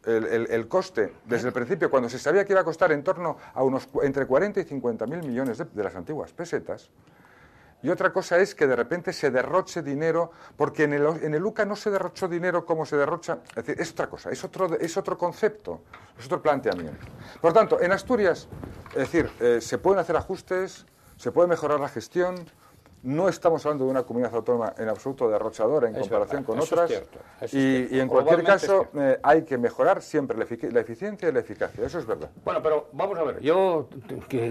[SPEAKER 2] el coste desde el principio, cuando se sabía que iba a costar en torno a entre 40 y 50.000 millones de las antiguas pesetas. Y otra cosa es que de repente se derroche dinero, porque en el UCA no se derrochó dinero como se derrocha. Es decir, es otra cosa, es otro concepto, es otro planteamiento. Por tanto, en Asturias, es decir, se pueden hacer ajustes, se puede mejorar la gestión. No estamos hablando de una comunidad autónoma en absoluto derrochadora en comparación con otras. Y en cualquier caso hay que mejorar siempre la eficiencia y la eficacia. Eso es verdad.
[SPEAKER 3] Bueno, pero vamos a ver.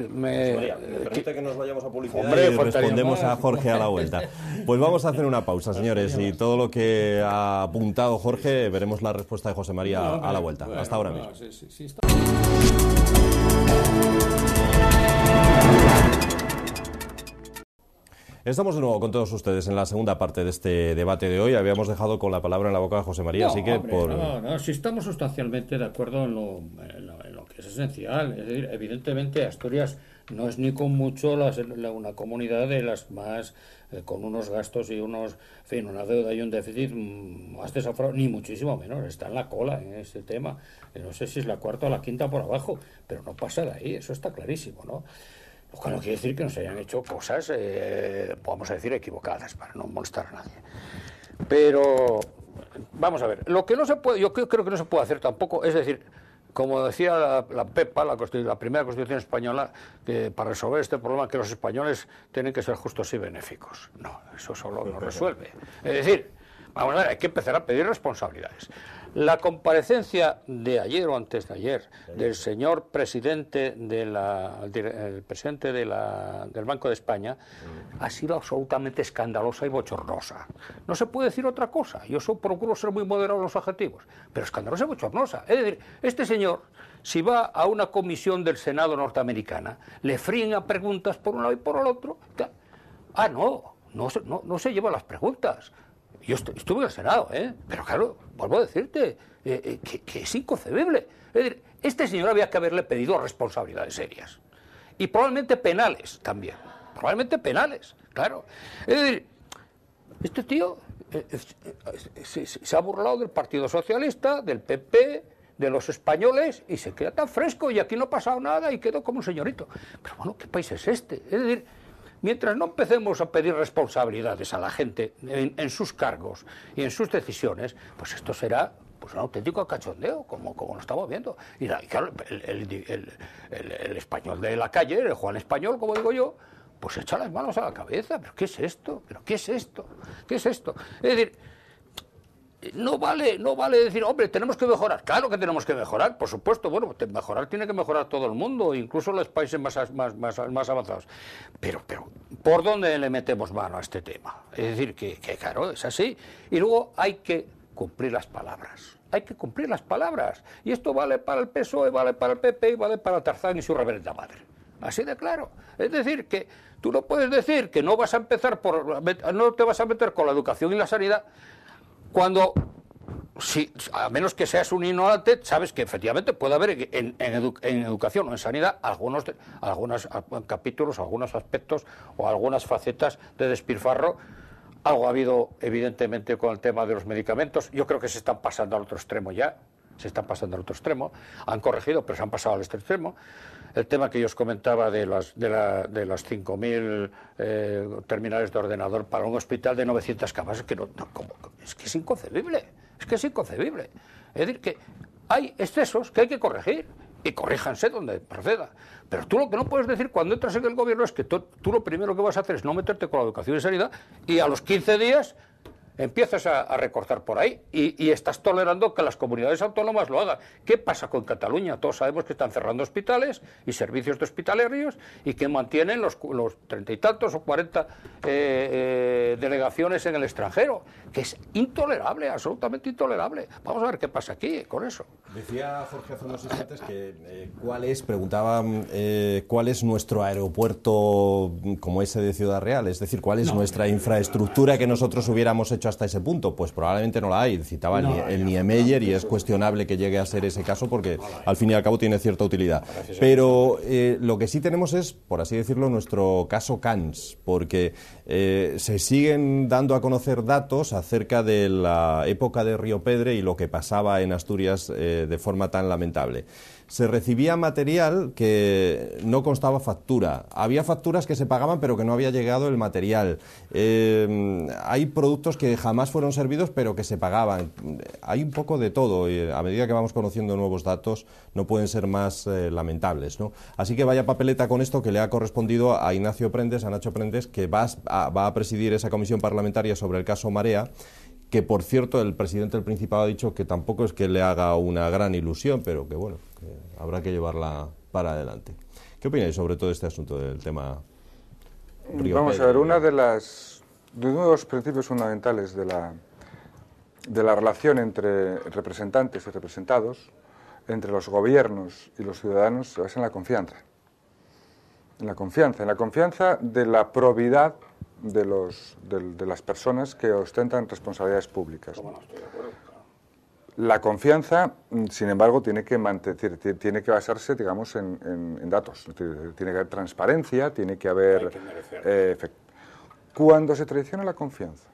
[SPEAKER 1] María, ¿me permite que nos vayamos a publicidad y respondemos a Jorge a la vuelta? Pues vamos a hacer una pausa, señores. Y todo lo que ha apuntado Jorge, veremos la respuesta de José María a la vuelta. Hasta ahora mismo. Estamos de nuevo con todos ustedes en la segunda parte de este debate de hoy. Habíamos dejado con la palabra en la boca de José María, así que...
[SPEAKER 4] si estamos sustancialmente de acuerdo en lo que es esencial. Es decir, evidentemente Asturias no es ni con mucho una comunidad de las más... con unos gastos y una deuda y un déficit más desaforado, ni muchísimo menos. Está en la cola en este tema. No sé si es la cuarta o la quinta por abajo, pero no pasa de ahí, eso está clarísimo, ¿no? Lo cual no quiere decir que no se hayan hecho cosas, vamos a decir, equivocadas, para no molestar a nadie. Pero, vamos a ver, lo que no se puede, yo creo que no se puede hacer tampoco, es decir, como decía la PEPA, la primera Constitución española, que para resolver este problema que los españoles tienen que ser justos y benéficos. No, eso solo no resuelve. Es decir, vamos a ver, hay que empezar a pedir responsabilidades. La comparecencia de ayer o antes de ayer del señor presidente del Banco de España ha sido absolutamente escandalosa y bochornosa. No se puede decir otra cosa. Yo procuro ser muy moderado en los adjetivos, pero escandalosa y bochornosa. Es decir, este señor, si va a una comisión del Senado norteamericana, le fríen a preguntas por un lado y por el otro. No se lleva las preguntas. Yo estuve en el Senado, pero claro, vuelvo a decirte que es inconcebible. Es decir, este señor había que haberle pedido responsabilidades serias. Y probablemente penales también. Probablemente penales, claro. Es decir, este tío se ha burlado del Partido Socialista, del PP, de los españoles, y se queda tan fresco, y aquí no ha pasado nada, y quedó como un señorito. Pero bueno, ¿qué país es este? Es decir,
[SPEAKER 3] mientras no empecemos a pedir responsabilidades a la gente en sus cargos y en sus decisiones, pues esto será pues un auténtico cachondeo, como lo estamos viendo. Y claro, el español de la calle, el Juan Español, como digo yo, pues echa las manos a la cabeza. ¿Pero qué es esto? ¿Pero qué es esto? ¿Qué es esto? Es decir, no vale decir, hombre, tenemos que mejorar. Claro que tenemos que mejorar, por supuesto. Bueno, mejorar tiene que mejorar todo el mundo, incluso los países más avanzados. Pero, ¿por dónde le metemos mano a este tema? Es decir, que claro, es así. Y luego hay que cumplir las palabras. Hay que cumplir las palabras. Y esto vale para el PSOE, vale para el PP y vale para Tarzán y su reverenda madre. Así de claro. Es decir, que tú no puedes decir que no vas a empezar no te vas a meter con la educación y la sanidad cuando, a menos que seas un ignorante, sabes que efectivamente puede haber en educación o en sanidad algunos capítulos, algunos aspectos o algunas facetas de despilfarro. Algo ha habido, evidentemente, con el tema de los medicamentos. Yo creo que se están pasando al otro extremo ya. Se están pasando al otro extremo. Han corregido, pero se han pasado al otro extremo. El tema que yo os comentaba de las 5.000 terminales de ordenador para un hospital de 900 camas, es que es inconcebible. Es que es inconcebible. Es decir, que hay excesos que hay que corregir. Y corríjanse donde proceda. Pero tú lo que no puedes decir cuando entras en el gobierno es que tú lo primero que vas a hacer es no meterte con la educación y sanidad y a los 15 días empiezas a recortar por ahí y estás tolerando que las comunidades autónomas lo hagan. ¿Qué pasa con Cataluña? Todos sabemos que están cerrando hospitales y servicios de hospitalarios y que mantienen los 30 y tantos o 40 delegaciones en el extranjero, que es intolerable, absolutamente intolerable. Vamos a ver qué pasa aquí con eso.
[SPEAKER 1] Decía Jorge hace unos instantes que cuál es nuestro aeropuerto como ese de Ciudad Real, es decir, cuál es nuestra infraestructura que nosotros hubiéramos hecho hasta ese punto. Pues probablemente no la hay. Citaba el Niemeyer y es cuestionable que llegue a ser ese caso porque al fin y al cabo tiene cierta utilidad. Pero lo que sí tenemos es, por así decirlo, nuestro caso Camps, porque se siguen dando a conocer datos acerca de la época de Río Pedre y lo que pasaba en Asturias de forma tan lamentable. Se recibía material que no constaba factura. Había facturas que se pagaban pero que no había llegado el material. Hay productos que jamás fueron servidos pero que se pagaban. Hay un poco de todo y a medida que vamos conociendo nuevos datos no pueden ser más lamentables, ¿no? Así que vaya papeleta con esto que le ha correspondido a Ignacio Prendes, a Nacho Prendes, que va a presidir esa comisión parlamentaria sobre el caso Marea, que por cierto el presidente del Principado ha dicho que tampoco es que le haga una gran ilusión, pero que bueno, que habrá que llevarla para adelante. ¿Qué opináis sobre todo este asunto del tema Río
[SPEAKER 2] Vamos
[SPEAKER 1] Pedro?
[SPEAKER 2] a ver, uno de los principios fundamentales de la relación entre representantes y representados, entre los gobiernos y los ciudadanos, se basa en la confianza. En la confianza de la probidad de las personas que ostentan responsabilidades públicas. La confianza, sin embargo, tiene que basarse, digamos, en datos. Tiene que haber transparencia, tiene que haber efecto. Cuando se traiciona la confianza,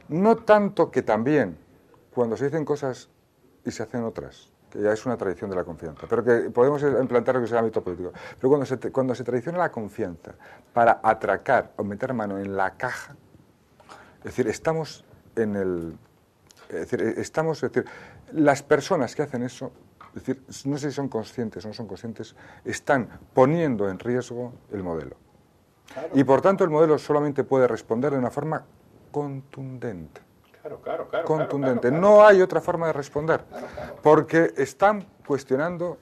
[SPEAKER 2] no tanto que también cuando se dicen cosas y se hacen otras, que ya es una tradición de la confianza, pero que podemos implantar lo que es el ámbito político. Pero cuando se traiciona la confianza para atracar o meter mano en la caja, es decir, las personas que hacen eso, es decir, no sé si son conscientes o no son conscientes, están poniendo en riesgo el modelo. Claro. Y por tanto el modelo solamente puede responder de una forma contundente. Contundente. No hay otra forma de responder, porque están cuestionando,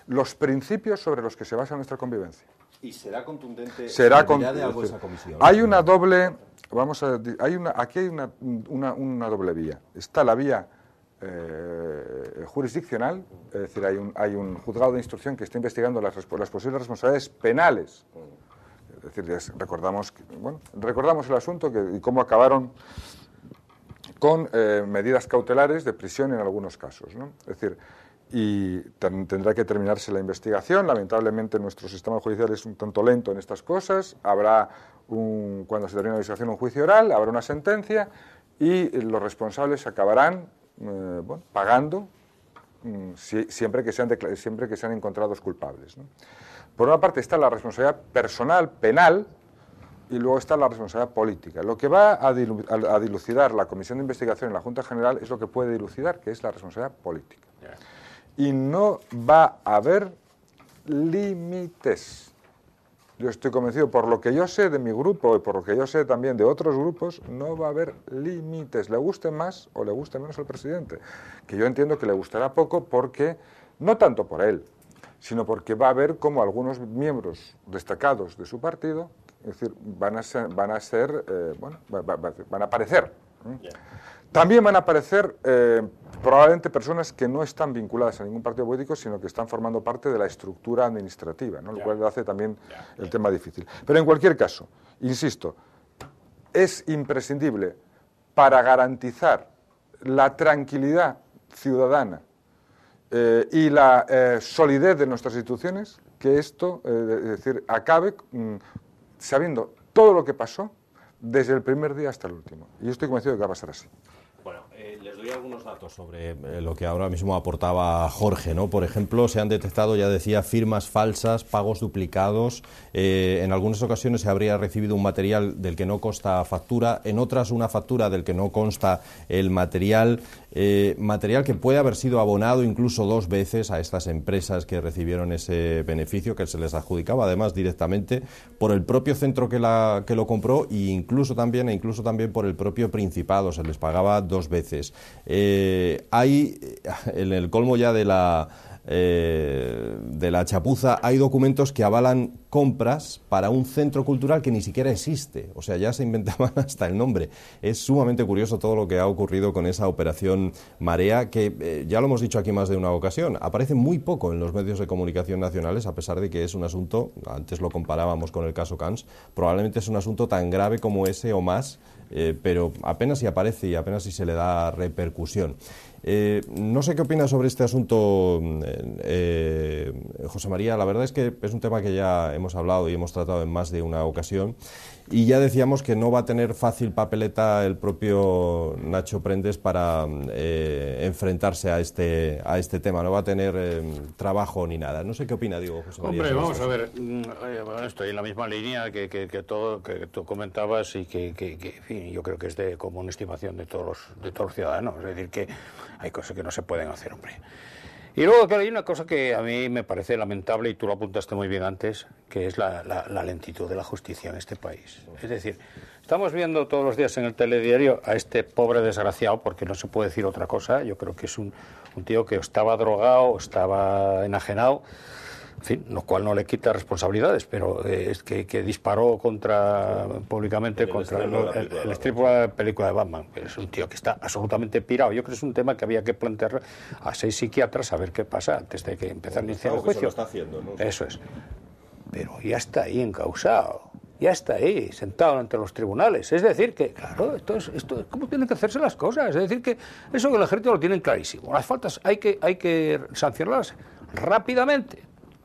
[SPEAKER 2] los principios sobre los que se basa nuestra convivencia.
[SPEAKER 1] ¿Y será contundente?
[SPEAKER 2] Será
[SPEAKER 1] de algo esa comisión?
[SPEAKER 2] Hay una doble, aquí hay una doble vía. Está la vía jurisdiccional, es decir, hay un juzgado de instrucción que está investigando las posibles responsabilidades penales. Es decir, recordamos el asunto y cómo acabaron con medidas cautelares de prisión en algunos casos, ¿no? Es decir, y tendrá que terminarse la investigación. Lamentablemente nuestro sistema judicial es un tanto lento en estas cosas. Habrá, cuando se termine la investigación, un juicio oral, habrá una sentencia y los responsables acabarán pagando siempre que sean encontrados culpables, ¿no? Por una parte está la responsabilidad personal, penal, y luego está la responsabilidad política. Lo que va a dilucidar la Comisión de Investigación en la Junta General es lo que puede dilucidar, que es la responsabilidad política. Y no va a haber límites. Yo estoy convencido, por lo que yo sé de mi grupo y por lo que yo sé también de otros grupos, no va a haber límites, le guste más o le guste menos al presidente. Que yo entiendo que le gustará poco porque, no tanto por él, sino porque va a ver cómo algunos miembros destacados de su partido, es decir, van a aparecer. También van a aparecer probablemente personas que no están vinculadas a ningún partido político, sino que están formando parte de la estructura administrativa, ¿no? Lo cual hace también el tema difícil. Pero en cualquier caso, insisto, es imprescindible para garantizar la tranquilidad ciudadana y la solidez de nuestras instituciones que esto, es decir, acabe sabiendo todo lo que pasó desde el primer día hasta el último. Y yo estoy convencido de que va a pasar así.
[SPEAKER 1] Bueno, les doy algunos datos sobre lo que ahora mismo aportaba Jorge, ¿no? Por ejemplo, se han detectado, ya decía, firmas falsas, pagos duplicados. En algunas ocasiones se habría recibido un material del que no consta factura, en otras una factura del que no consta el material. Material que puede haber sido abonado incluso 2 veces a estas empresas que recibieron ese beneficio, que se les adjudicaba además directamente por el propio centro que lo compró e incluso también por el propio Principado, se les pagaba 2 veces. Hay, en el colmo ya de la chapuza, hay documentos que avalan compras para un centro cultural que ni siquiera existe, o sea, ya se inventaban hasta el nombre. Es sumamente curioso todo lo que ha ocurrido con esa operación Marea, que ya lo hemos dicho aquí más de una ocasión, aparece muy poco en los medios de comunicación nacionales, a pesar de que es un asunto, antes lo comparábamos con el caso Camps, probablemente es un asunto tan grave como ese o más, pero apenas si aparece y apenas si se le da repercusión. No sé qué opina sobre este asunto, José María. La verdad es que es un tema que ya hemos hablado y hemos tratado en más de una ocasión, y ya decíamos que no va a tener fácil papeleta el propio Nacho Prendes para enfrentarse a este tema, no va a tener trabajo ni nada. No sé qué opina, digo, José María.
[SPEAKER 3] Hombre, vamos a ver, estoy en la misma línea que todo que tú comentabas y que en fin, yo creo que es de común estimación de todos los ciudadanos, es decir, que hay cosas que no se pueden hacer, hombre. Y luego que hay una cosa que a mí me parece lamentable, y tú lo apuntaste muy bien antes, que es la lentitud de la justicia en este país. Es decir, estamos viendo todos los días en el telediario a este pobre desgraciado, porque no se puede decir otra cosa. Yo creo que es un tío que estaba drogado, o estaba enajenado, en fin, lo cual no le quita responsabilidades, pero es que disparó públicamente contra el estripo de la película de Batman. Es un tío que está absolutamente pirado. Yo creo que es un tema que había que plantear a 6 psiquiatras a ver qué pasa antes de que empezar a iniciar el juicio.
[SPEAKER 1] Lo está haciendo, ¿no?
[SPEAKER 3] Eso es. Pero ya está ahí encausado, ya está ahí, sentado ante los tribunales. Es decir, que, claro, esto es cómo tienen que hacerse las cosas. Es decir, que eso que el ejército lo tienen clarísimo. Las faltas hay que sancionarlas rápidamente,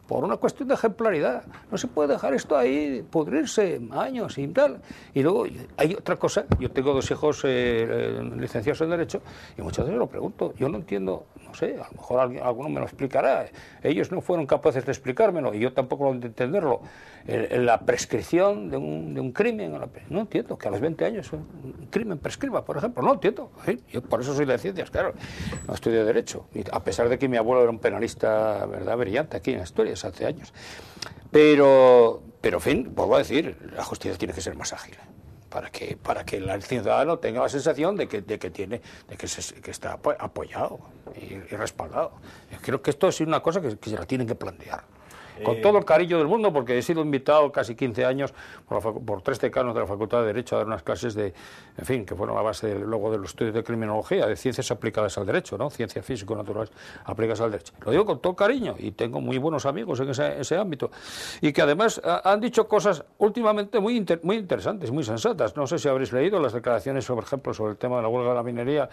[SPEAKER 3] por una cuestión de ejemplaridad. No se puede dejar esto ahí pudrirse años y tal. Y luego hay otra cosa. Yo tengo 2 hijos licenciados en Derecho y muchas veces lo pregunto. Yo no entiendo, no sé, a lo mejor alguno me lo explicará. Ellos no fueron capaces de explicármelo y yo tampoco lo de entenderlo. La prescripción de un crimen. No entiendo que a los 20 años un crimen prescriba, por ejemplo. No entiendo. Yo por eso soy de ciencias, claro. No estudio Derecho. Y a pesar de que mi abuelo era un penalista, ¿verdad?, brillante aquí en Asturias hace años. Pero en fin, vuelvo a decir, la justicia tiene que ser más ágil para que el ciudadano tenga la sensación de que está apoyado y respaldado. Yo creo que esto es una cosa que se la tienen que plantear. Con todo el cariño del mundo, porque he sido invitado casi 15 años por 3 decanos de la Facultad de Derecho a dar unas clases de, en fin, que fueron a base luego de los estudios de criminología, de ciencias aplicadas al derecho, ¿no? Ciencias físico-naturales aplicadas al derecho. Lo digo con todo cariño y tengo muy buenos amigos en ese ámbito. Y que además han dicho cosas últimamente muy interesantes, muy sensatas. No sé si habréis leído las declaraciones, por ejemplo, sobre el tema de la huelga de la minería,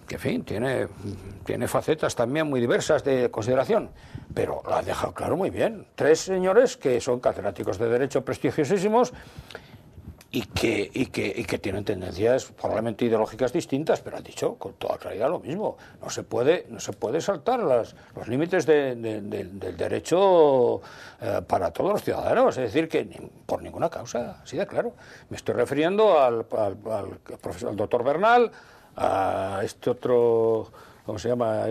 [SPEAKER 3] que en fin, tiene facetas también muy diversas de consideración, pero lo ha dejado claro muy bien. 3 señores que son catedráticos de Derecho prestigiosísimos y que tienen tendencias probablemente ideológicas distintas, pero han dicho con toda claridad lo mismo. No se puede saltar los límites del derecho para todos los ciudadanos, es decir, que por ninguna causa, así de claro. Me estoy refiriendo al profesor, al doctor Bernal, a este otro, ¿cómo se llama?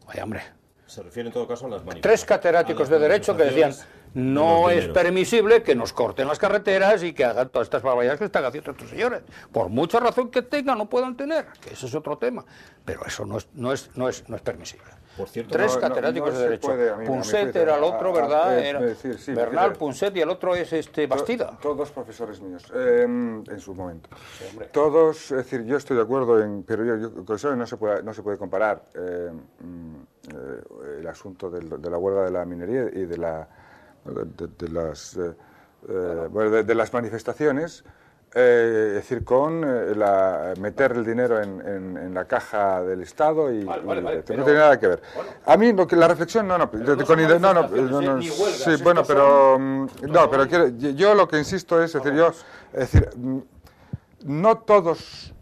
[SPEAKER 3] Vaya hombre.
[SPEAKER 1] Se refiere en todo caso a las manifestaciones.
[SPEAKER 3] 3 catedráticos de Derecho que decían no es permisible que nos corten las carreteras y que hagan todas estas barbaridades que están haciendo estos señores. Por mucha razón que tengan, no puedan tener, que ese es otro tema. Pero eso no es permisible.
[SPEAKER 1] Por cierto,
[SPEAKER 3] 3 catedráticos de Derecho. Punset era el otro, ¿verdad? Era Bernal, Punset, y el otro es Bastida.
[SPEAKER 2] Todos profesores míos, en su momento. Sí, todos, es decir, yo estoy de acuerdo pero con eso no se puede comparar el asunto de la huelga de la minería y de las manifestaciones, es decir, con meter el dinero en la caja del Estado y no tiene nada que ver. Bueno, a mí la reflexión yo lo que insisto es decir, no todos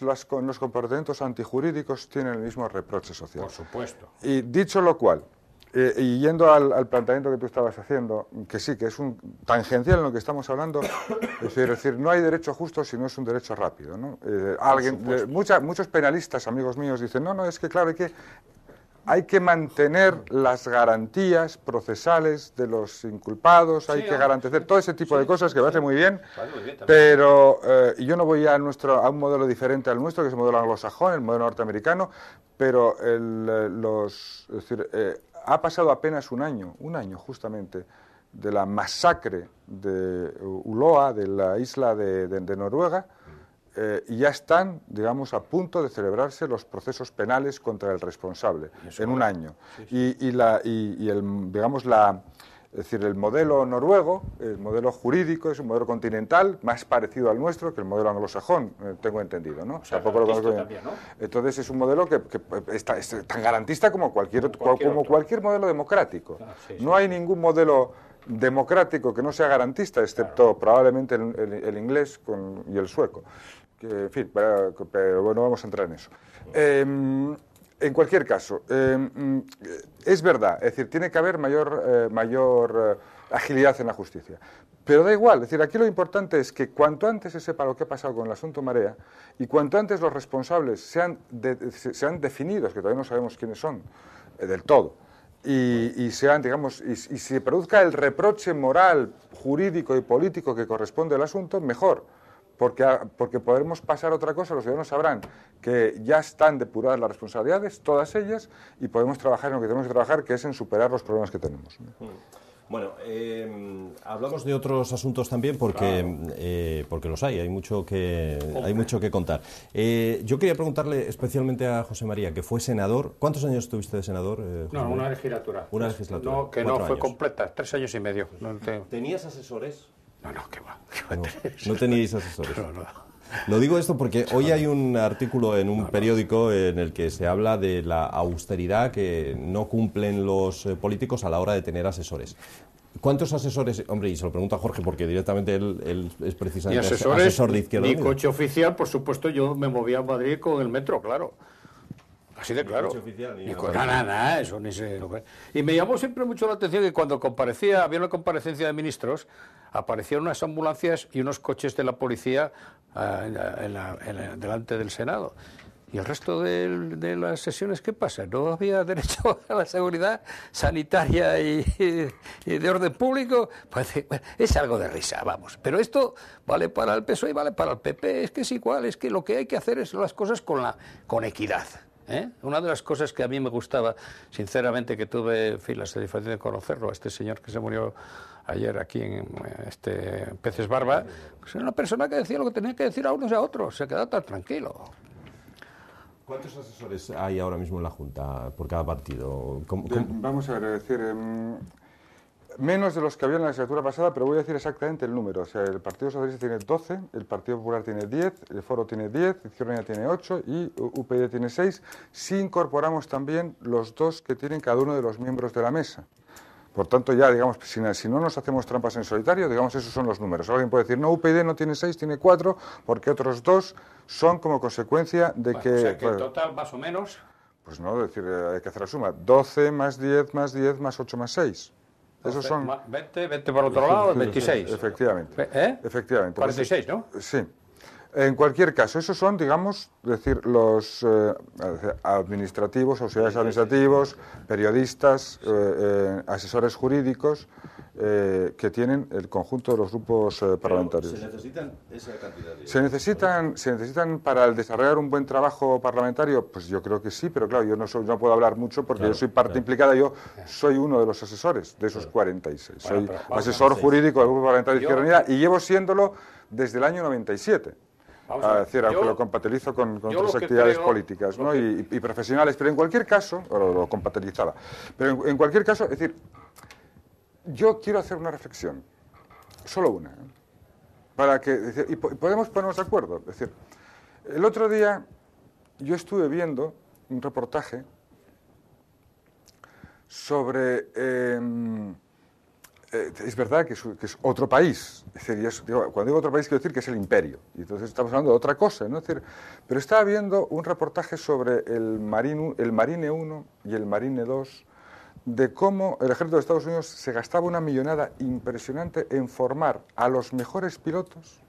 [SPEAKER 2] los comportamientos antijurídicos tienen el mismo reproche social.
[SPEAKER 3] Por supuesto.
[SPEAKER 2] Y dicho lo cual, y yendo al planteamiento que tú estabas haciendo, que sí, que es un tangencial en lo que estamos hablando, es decir, no hay derecho justo si no es un derecho rápido, ¿no? Muchos penalistas, amigos míos, dicen, no, es que claro, hay que mantener las garantías procesales de los inculpados, hay que garantizar todo ese tipo de cosas que me hace muy bien, pero yo no voy a un modelo diferente al nuestro, que es el modelo anglosajón, el modelo norteamericano, pero ha pasado apenas un año justamente, de la masacre de Uloa, de la isla de Noruega, y ya están, digamos, a punto de celebrarse los procesos penales contra el responsable en un año. Sí. El modelo noruego, el modelo jurídico, es un modelo continental más parecido al nuestro que el modelo anglosajón, tengo entendido, ¿no?
[SPEAKER 3] O sea, tampoco lo conozco bien. ¿No?
[SPEAKER 2] Entonces es un modelo que es tan garantista como cualquier modelo democrático. No hay ningún modelo democrático que no sea garantista, excepto probablemente el inglés y el sueco. En fin, pero bueno, vamos a entrar en eso. En cualquier caso, es verdad, es decir, tiene que haber mayor agilidad en la justicia. Pero da igual, es decir, aquí lo importante es que cuanto antes se sepa lo que ha pasado con el asunto Marea y cuanto antes los responsables sean definidos, que todavía no sabemos quiénes son, del todo, y sean, digamos, y se produzca el reproche moral, jurídico y político que corresponde al asunto, mejor. Porque podremos pasar otra cosa, los ciudadanos sabrán que ya están depuradas las responsabilidades, todas ellas, y podemos trabajar en lo que tenemos que trabajar, que es en superar los problemas que tenemos.
[SPEAKER 1] Bueno, hablamos de otros asuntos también porque los hay mucho que contar. Yo quería preguntarle especialmente a José María, que fue senador. ¿Cuántos años tuviste de senador?
[SPEAKER 3] No, una legislatura.
[SPEAKER 1] Una legislatura.
[SPEAKER 3] No, que no fue completa, 3 años y medio.
[SPEAKER 1] ¿Tenías asesores?
[SPEAKER 3] No, qué va.
[SPEAKER 1] No teníais asesores.
[SPEAKER 3] No.
[SPEAKER 1] Lo digo esto porque hoy hay un artículo en un periódico en el que se habla de la austeridad que no cumplen los políticos a la hora de tener asesores. ¿Cuántos asesores? Hombre, y se lo pregunto a Jorge porque directamente él es precisamente asesor de Izquierda Unida.
[SPEAKER 3] Mi coche oficial, por supuesto, yo me movía a Madrid con el metro, claro. Así de claro. Nada, eso ni se... Y me llamó siempre mucho la atención que cuando había una comparecencia de ministros, aparecían unas ambulancias y unos coches de la policía delante del Senado. ¿Y el resto de las sesiones qué pasa? ¿No había derecho a la seguridad sanitaria y de orden público? Pues, bueno, es algo de risa, vamos. Pero esto vale para el PSOE y vale para el PP. Es que es igual, es que lo que hay que hacer es las cosas con equidad. Una de las cosas que a mí me gustaba, sinceramente, que tuve la satisfacción de conocerlo, a este señor que se murió ayer aquí en Peces Barba, pues era una persona que decía lo que tenía que decir a unos y a otros, se quedaba tan tranquilo.
[SPEAKER 1] ¿Cuántos asesores hay ahora mismo en la Junta por cada partido?
[SPEAKER 2] Vamos a ver, es decir, menos de los que había en la legislatura pasada, pero voy a decir exactamente el número. O sea, el Partido Socialista tiene 12, el Partido Popular tiene 10, el Foro tiene 10, Izquierda Unida tiene 8 y UPyD tiene 6, si incorporamos también los 2 que tienen cada uno de los miembros de la mesa. Por tanto, ya, digamos, si no nos hacemos trampas en solitario, digamos, esos son los números. Alguien puede decir, no, UPyD no tiene 6, tiene 4, porque otros 2 son como consecuencia de
[SPEAKER 3] Bueno,
[SPEAKER 2] que...
[SPEAKER 3] o sea que
[SPEAKER 2] bueno,
[SPEAKER 3] en total, más o menos...
[SPEAKER 2] pues no, es decir, hay que hacer la suma. 12 más 10 más 10 más 8 más 6. Esos son...
[SPEAKER 3] 20 por otro lado, 26.
[SPEAKER 2] Efectivamente. Efectivamente.
[SPEAKER 3] 46, ¿no?
[SPEAKER 2] Sí. En cualquier caso, esos son, digamos, decir, los administrativos, auxiliares administrativos, periodistas, asesores jurídicos que tienen el conjunto de los grupos parlamentarios.
[SPEAKER 1] ¿Se necesitan esa cantidad de...?
[SPEAKER 2] ¿Se necesitan para desarrollar un buen trabajo parlamentario? Pues yo creo que sí, pero claro, yo no puedo hablar mucho porque yo soy parte implicada, yo soy uno de los asesores de esos 46. Soy asesor jurídico del Grupo Parlamentario de Izquierda Unida y llevo siéndolo desde el año 97. Es decir, aunque lo compatibilizo con otras actividades políticas, ¿no? y profesionales, pero en cualquier caso, lo compatibilizaba, pero en cualquier caso, es decir, yo quiero hacer una reflexión, solo una, para que, y podemos ponernos de acuerdo. Es decir, el otro día yo estuve viendo un reportaje sobre... es verdad que es otro país. Es decir, cuando digo otro país quiero decir que es el imperio. Y entonces estamos hablando de otra cosa, ¿no? Es decir, pero estaba viendo un reportaje sobre el Marine 1 y el Marine 2, de cómo el ejército de Estados Unidos se gastaba una millonada impresionante en formar a los mejores pilotos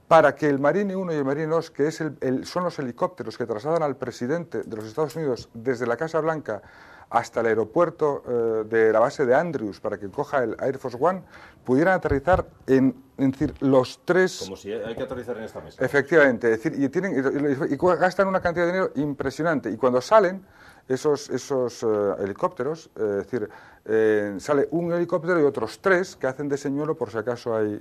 [SPEAKER 2] para que el Marine 1 y el Marine 2, que son los helicópteros que trasladan al presidente de los Estados Unidos desde la Casa Blanca hasta el aeropuerto de la base de Andrews para que coja el Air Force One, pudieran aterrizar en decir, los 3...
[SPEAKER 1] Como si hay que aterrizar en esta mesa.
[SPEAKER 2] Efectivamente, es decir, y gastan una cantidad de dinero impresionante. Y cuando salen esos helicópteros, es decir, sale un helicóptero y otros 3 que hacen de señuelo por si acaso hay...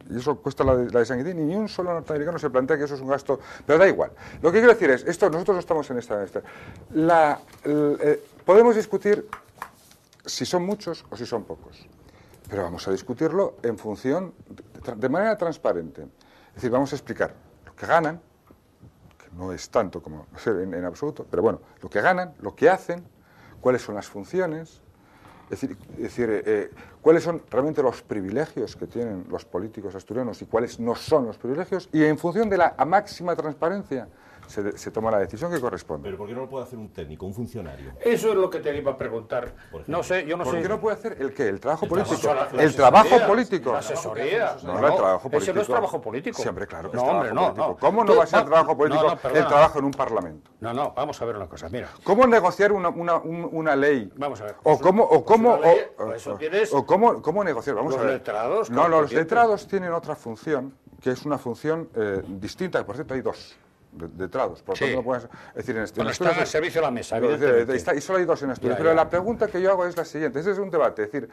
[SPEAKER 2] Y eso cuesta la de San Quintín, y ni un solo norteamericano se plantea que eso es un gasto... Pero da igual. Lo que quiero decir es, nosotros no estamos en esta... podemos discutir si son muchos o si son pocos, pero vamos a discutirlo en función, de manera transparente. Es decir, vamos a explicar lo que ganan, que no es tanto como en absoluto, pero bueno, lo que ganan, lo que hacen, cuáles son las funciones, es decir, cuáles son realmente los privilegios que tienen los políticos asturianos y cuáles no son los privilegios, y en función de la máxima transparencia se toma la decisión que corresponde.
[SPEAKER 1] ¿Pero por qué no lo puede hacer un técnico, un funcionario?
[SPEAKER 3] Eso es lo que te iba a preguntar. No sé, yo no sé.
[SPEAKER 2] ¿Por qué no puede hacer el qué? ¿El trabajo político?
[SPEAKER 3] ¿El
[SPEAKER 2] trabajo político?
[SPEAKER 3] La asesoría.
[SPEAKER 2] No, el trabajo político.
[SPEAKER 3] Ese no es trabajo político.
[SPEAKER 2] Siempre, claro que
[SPEAKER 3] no,
[SPEAKER 2] es trabajo
[SPEAKER 3] hombre,
[SPEAKER 2] político.
[SPEAKER 3] No.
[SPEAKER 2] ¿Cómo no va a ser trabajo político el trabajo en un parlamento?
[SPEAKER 3] No, vamos a ver una cosa, mira.
[SPEAKER 2] ¿Cómo negociar una ley?
[SPEAKER 3] Vamos a ver.
[SPEAKER 2] ¿Cómo negociar? Vamos a ver.
[SPEAKER 3] Los letrados.
[SPEAKER 2] No, los letrados tienen otra función, que es una función distinta, por cierto hay 2. Letrados, por lo tanto no pueden, es decir, en
[SPEAKER 3] Bueno,
[SPEAKER 2] Asturias
[SPEAKER 3] están al servicio de la mesa,
[SPEAKER 2] y solo hay 2 en Asturias, pero la pregunta que yo hago es la siguiente, ese es un debate, es decir,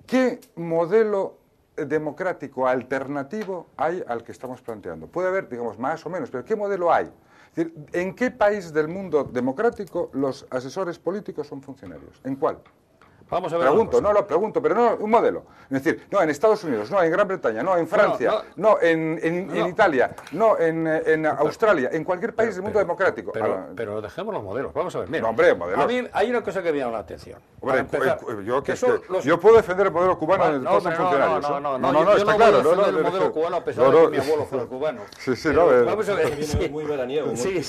[SPEAKER 2] ¿qué modelo democrático alternativo hay al que estamos planteando? Puede haber, digamos, más o menos, pero ¿qué modelo hay? Es decir, ¿en qué país del mundo democrático los asesores políticos son funcionarios? ¿En cuál?
[SPEAKER 3] Vamos a ver.
[SPEAKER 2] Pregunto, pero no un modelo. Es decir, no en Estados Unidos, no en Gran Bretaña, no en Francia, no en Italia, no en Australia, en cualquier país del mundo democrático.
[SPEAKER 3] Pero dejemos los modelos, vamos a ver. Mira,
[SPEAKER 2] no, hombre, modelos.
[SPEAKER 3] A mí hay una cosa que me llama la atención.
[SPEAKER 2] Hombre, yo puedo defender el modelo cubano en todos los funcionarios.
[SPEAKER 3] No, está claro. Yo no voy a defender el modelo cubano a pesar de que mi abuelo fuera cubano.
[SPEAKER 2] Sí, no.
[SPEAKER 3] Vamos a ver.
[SPEAKER 1] Muy veraniego.
[SPEAKER 3] Sí.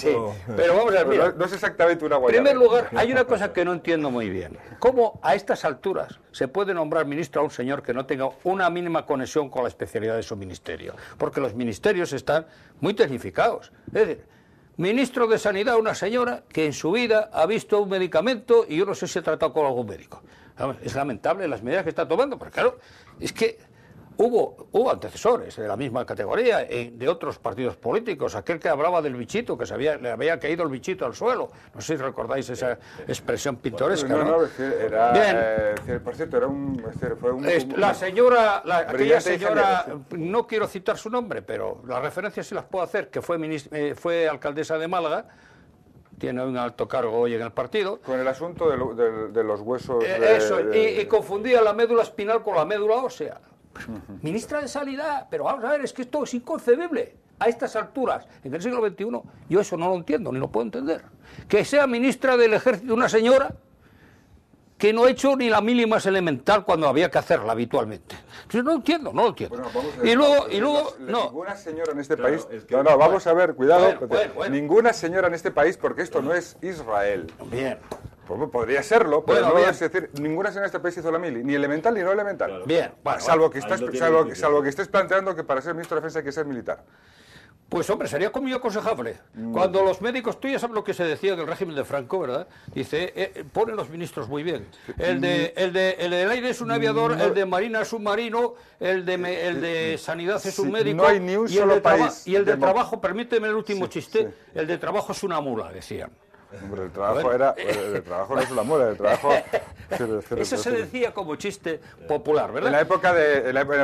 [SPEAKER 3] Pero vamos a ver, mira.
[SPEAKER 2] No es exactamente una
[SPEAKER 3] En
[SPEAKER 2] guayaba.
[SPEAKER 3] primer lugar, hay una cosa que no entiendo muy bien. ¿Cómo a estas alturas se puede nombrar ministro a un señor que no tenga una mínima conexión con la especialidad de su ministerio? Porque los ministerios están muy tecnificados. Es decir, ministro de Sanidad, una señora que en su vida ha visto un medicamento y yo no sé si ha tratado con algún médico. Es lamentable las medidas que está tomando, porque claro, es que hubo antecesores de la misma categoría de otros partidos políticos, aquel que hablaba del bichito, que le había caído el bichito al suelo. No sé si recordáis esa expresión pintoresca.
[SPEAKER 2] Bien. Por cierto,
[SPEAKER 3] aquella señora, no quiero citar su nombre, pero las referencias sí las puedo hacer, que fue alcaldesa de Málaga, tiene un alto cargo hoy en el partido.
[SPEAKER 2] Con el asunto de los huesos...
[SPEAKER 3] y confundía la médula espinal con la médula ósea. Ministra de Sanidad, pero vamos a ver, es que esto es inconcebible. A estas alturas, en el siglo XXI, yo eso no lo entiendo, ni lo puedo entender. Que sea ministra del Ejército una señora que no ha hecho ni la mínima elemental cuando había que hacerla habitualmente. Yo no lo entiendo.
[SPEAKER 2] Bueno, vamos a ver,
[SPEAKER 3] y luego no.
[SPEAKER 2] Ninguna señora en este país... vamos a ver, cuidado.
[SPEAKER 3] Bueno.
[SPEAKER 2] Ninguna señora en este país, porque esto no es Israel.
[SPEAKER 3] Bien.
[SPEAKER 2] Pues podría serlo, pero
[SPEAKER 3] Bueno,
[SPEAKER 2] no
[SPEAKER 3] bien.
[SPEAKER 2] es decir, ninguna señora en este país hizo la mili, ni elemental ni no elemental.
[SPEAKER 1] Claro.
[SPEAKER 3] Bien. Bueno,
[SPEAKER 2] Salvo que
[SPEAKER 1] ahí lo tiene
[SPEAKER 2] estés planteando que para ser ministro de Defensa hay que ser militar.
[SPEAKER 3] pues hombre, sería muy aconsejable. Cuando los médicos, tú ya sabes lo que se decía del régimen de Franco, ¿verdad? Dice, ponen los ministros muy bien. El del aire es un aviador, el de marina es un marino, el de sanidad es un médico.
[SPEAKER 2] No hay ni un
[SPEAKER 3] y el
[SPEAKER 2] solo
[SPEAKER 3] de
[SPEAKER 2] país
[SPEAKER 3] y el de
[SPEAKER 2] demo-
[SPEAKER 3] trabajo, permíteme el último chiste,
[SPEAKER 2] sí.
[SPEAKER 3] el de trabajo es una mula, decían.
[SPEAKER 2] Hombre, el trabajo
[SPEAKER 3] Bueno.
[SPEAKER 2] el trabajo no es una mola, el trabajo...
[SPEAKER 3] Eso se decía como chiste popular, ¿verdad?
[SPEAKER 2] En la época de... En aquella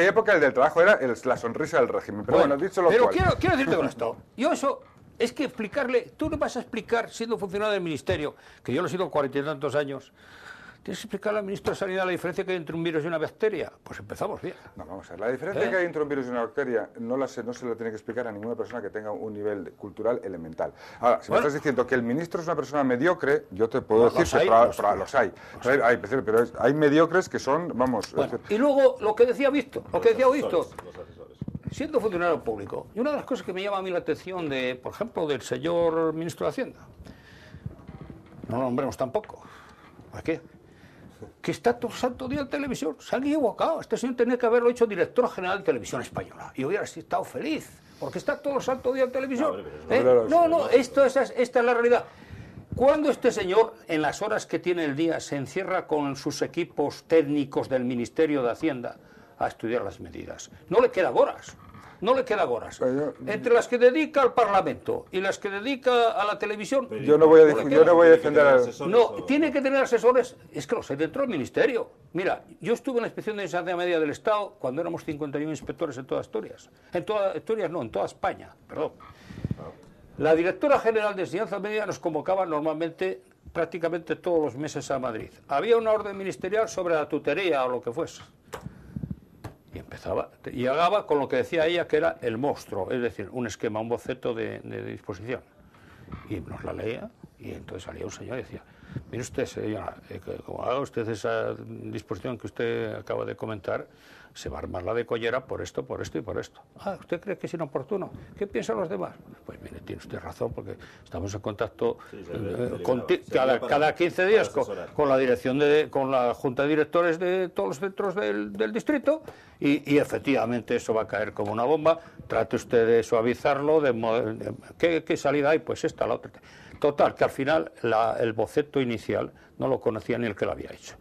[SPEAKER 2] época el del trabajo era la sonrisa del régimen. Pero bueno, dicho lo
[SPEAKER 3] pero
[SPEAKER 2] cual...
[SPEAKER 3] quiero decirte con esto. Yo eso es que explicarle... Tú no vas a explicar, siendo funcionario del ministerio, que yo lo he sido 40 y tantos años, tienes que explicarle al ministro de Sanidad la diferencia que hay entre un virus y una bacteria. Pues empezamos bien.
[SPEAKER 2] No, vamos a ver, la diferencia que hay entre un virus y una bacteria no se la tiene que explicar a ninguna persona que tenga un nivel cultural elemental. Ahora, si me estás diciendo que el ministro es una persona mediocre, yo te puedo decir que los hay. Pero hay mediocres que son, vamos...
[SPEAKER 3] Bueno, y luego lo que decía Víctor, siendo funcionario público, y una de las cosas que me llama a mí la atención, por ejemplo, del señor ministro de Hacienda, no lo nombremos tampoco, ¿para qué? Que está todo el santo día en televisión, se han equivocado, este señor tenía que haberlo hecho director general de Televisión Española, y hubiera estado feliz, porque está todo el santo día en televisión. Esta es la realidad. Cuando este señor, en las horas que tiene el día, se encierra con sus equipos técnicos del Ministerio de Hacienda a estudiar las medidas, no le quedan horas. No le quedan horas. Entre las que dedica al Parlamento y las que dedica a la televisión...
[SPEAKER 2] Yo no voy a defender a...
[SPEAKER 3] No, tiene que tener asesores. Es que los hay dentro del Ministerio. Mira, yo estuve en la Inspección de Enseñanza Media del Estado cuando éramos 51 inspectores en toda Asturias. En toda España, perdón. La directora general de Enseñanza Media nos convocaba normalmente, prácticamente todos los meses a Madrid. Había una orden ministerial sobre la tutoría o lo que fuese. Y empezaba, y llegaba con lo que decía ella, que era el monstruo, es decir, un esquema, un boceto de disposición. Y nos la leía, y entonces salía un señor y decía, mire usted, señora, como haga usted esa disposición que usted acaba de comentar, se va a armar la de collera por esto y por esto. Ah, ¿usted cree que es inoportuno? ¿Qué piensan los demás? Pues mire, tiene usted razón, porque estamos en contacto cada 15 días con la dirección con la junta de directores de todos los centros del distrito, y efectivamente eso va a caer como una bomba. Trate usted de suavizarlo, ¿qué salida hay? Pues esta, la otra. Total, que al final el boceto inicial no lo conocía ni el que lo había hecho.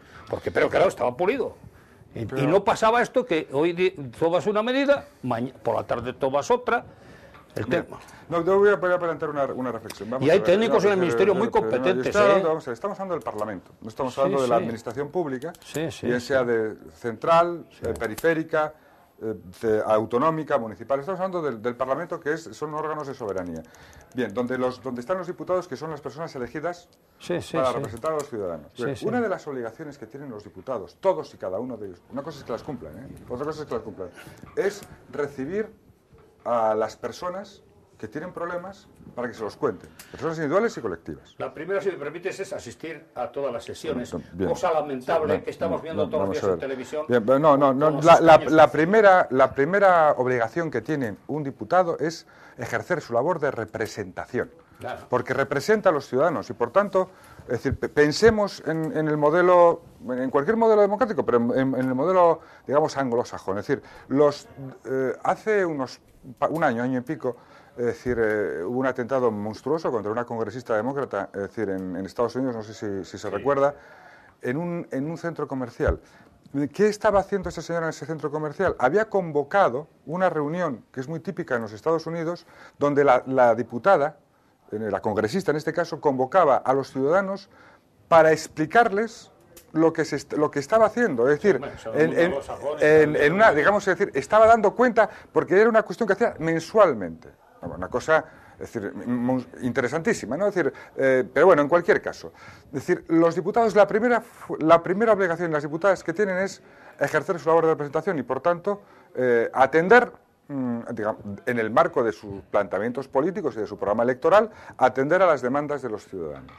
[SPEAKER 3] Pero claro, estaba pulido. Y no pasaba esto que hoy tomas una medida, por la tarde tomas otra.
[SPEAKER 2] No, yo voy a plantear una reflexión.
[SPEAKER 3] Y hay técnicos en el Ministerio muy competentes.
[SPEAKER 2] Estamos hablando del Parlamento, no estamos hablando de la administración pública, bien sea de central, periférica, autonómica, municipal. Estamos hablando del Parlamento, que son órganos de soberanía. Bien, donde están los diputados, que son las personas elegidas para representar a los ciudadanos. Una de las obligaciones que tienen los diputados, todos y cada uno de ellos, una cosa es que las cumplan, otra cosa es que las cumplan, es recibir a las personas que tienen problemas para que se los cuenten, personas individuales y colectivas.
[SPEAKER 3] La primera, si me permites, es asistir a todas las sesiones, cosa lamentable que estamos viendo todos los días en televisión.
[SPEAKER 2] La primera obligación que tiene un diputado es ejercer su labor de representación, porque representa a los ciudadanos y, por tanto, es decir, pensemos en el modelo, en cualquier modelo democrático, pero en el modelo, digamos, anglosajón. Es decir, hace un año y pico, es decir, hubo un atentado monstruoso contra una congresista demócrata, es decir, en Estados Unidos, no sé si se recuerda, en un centro comercial. ¿Qué estaba haciendo esa señora en ese centro comercial? Había convocado una reunión, que es muy típica en los Estados Unidos, donde la diputada, la congresista en este caso, convocaba a los ciudadanos para explicarles lo que estaba haciendo, es decir, estaba dando cuenta, porque era una cuestión que hacía mensualmente, una cosa, es decir, interesantísima, ¿no? Es decir, pero bueno, en cualquier caso, es decir, los diputados, la primera obligación de las diputadas que tienen es ejercer su labor de representación y, por tanto, atender, digamos, en el marco de sus planteamientos políticos y de su programa electoral, atender a las demandas de los ciudadanos.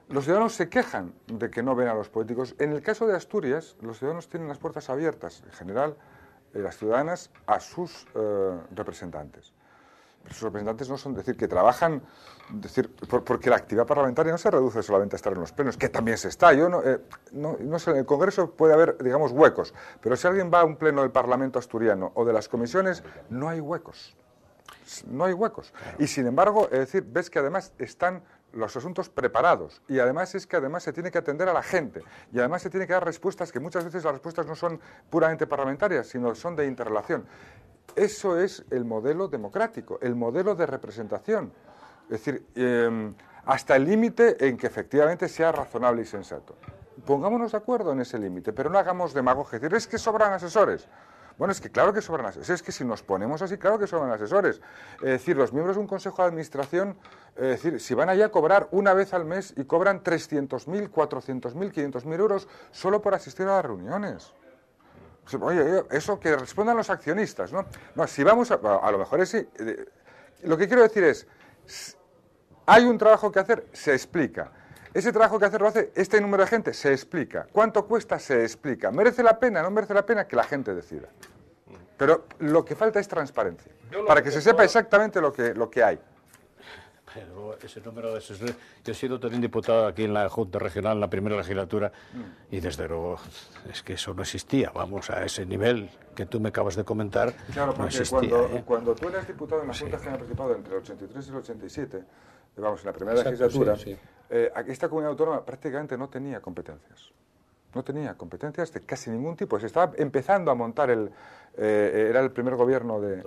[SPEAKER 2] Los ciudadanos se quejan de que no ven a los políticos. En el caso de Asturias, los ciudadanos tienen las puertas abiertas, en general, las ciudadanas, a sus representantes. Pero sus representantes no son, decir, que trabajan, porque la actividad parlamentaria no se reduce solamente a estar en los plenos, que también se está. Yo no sé, en el Congreso puede haber, digamos, huecos, pero si alguien va a un pleno del Parlamento asturiano o de las comisiones, no hay huecos. No hay huecos. Y sin embargo, es decir, ves que además están los asuntos preparados, y además es que además se tiene que atender a la gente, y además se tiene que dar respuestas que muchas veces las respuestas no son puramente parlamentarias, sino son de interrelación. Eso es el modelo democrático, el modelo de representación. Es decir, hasta el límite en que efectivamente sea razonable y sensato. Pongámonos de acuerdo en ese límite, pero no hagamos demagogia. Es decir, es que sobran asesores. Bueno, es que claro que sobran asesores. Es que si nos ponemos así, claro que sobran asesores. Es decir, los miembros de un consejo de administración, es decir, si van allá a cobrar una vez al mes y cobran 300.000, 400.000, 500.000 euros solo por asistir a las reuniones. Oye, eso que respondan los accionistas, ¿no? No, si vamos a lo mejor es... lo que quiero decir es, hay un trabajo que hacer, se explica. Ese trabajo que hacer lo hace este número de gente, se explica. ¿Cuánto cuesta? Se explica. ¿Merece la pena? ¿No merece la pena? Que la gente decida. Pero lo que falta es transparencia, para que se sepa exactamente lo que hay.
[SPEAKER 3] Pero ese número de asesores... Yo he sido también diputado aquí en la Junta Regional, en la primera legislatura, y desde luego es que eso no existía. Vamos, a ese nivel que tú me acabas de comentar,
[SPEAKER 2] claro, porque
[SPEAKER 3] no existía.
[SPEAKER 2] cuando tú eres diputado en la Junta General Participado entre el 83 y el 87, vamos, en la primera legislatura, esta comunidad autónoma prácticamente no tenía competencias. No tenía competencias de casi ningún tipo. Se estaba empezando a montar era el primer gobierno de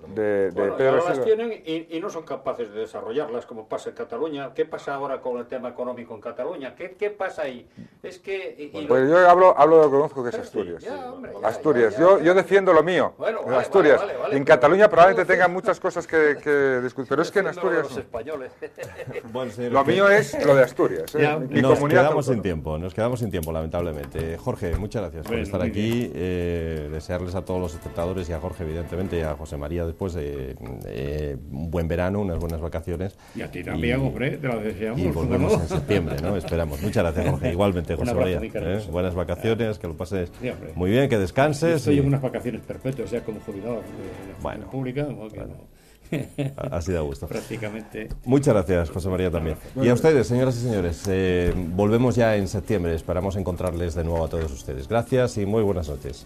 [SPEAKER 2] Pedro
[SPEAKER 4] Silva. Las tienen y no son capaces de desarrollarlas, como pasa en Cataluña. ¿Qué pasa ahora con el tema económico en Cataluña? ¿Qué pasa ahí? Es que...
[SPEAKER 2] Pues yo hablo de lo que conozco, que es Asturias. Asturias. Yo defiendo lo mío. Bueno, Asturias. En Cataluña probablemente tengan muchas cosas que discutir, pero es que en Asturias...
[SPEAKER 3] Los españoles.
[SPEAKER 2] Bueno, lo mío es lo de Asturias.
[SPEAKER 1] Nos quedamos sin tiempo, lamentablemente. Jorge, muchas gracias por estar aquí. Desearles a todos los espectadores y a Jorge, evidentemente, y a José María después un buen verano, unas buenas vacaciones.
[SPEAKER 4] Y a ti también, hombre, te lo deseamos.
[SPEAKER 1] Y volvemos en septiembre, ¿no? Esperamos. Muchas gracias, Jorge. Igualmente, José María. Buenas vacaciones, que lo pases muy bien, que descanses.
[SPEAKER 4] Yo estoy en unas vacaciones perpetuas, ya como jubilado de la pública.
[SPEAKER 1] Así da gusto.
[SPEAKER 4] Prácticamente.
[SPEAKER 1] Muchas gracias, José María, también. Y a ustedes, señoras y señores, volvemos ya en septiembre. Esperamos encontrarles de nuevo a todos ustedes. Gracias y muy buenas noches.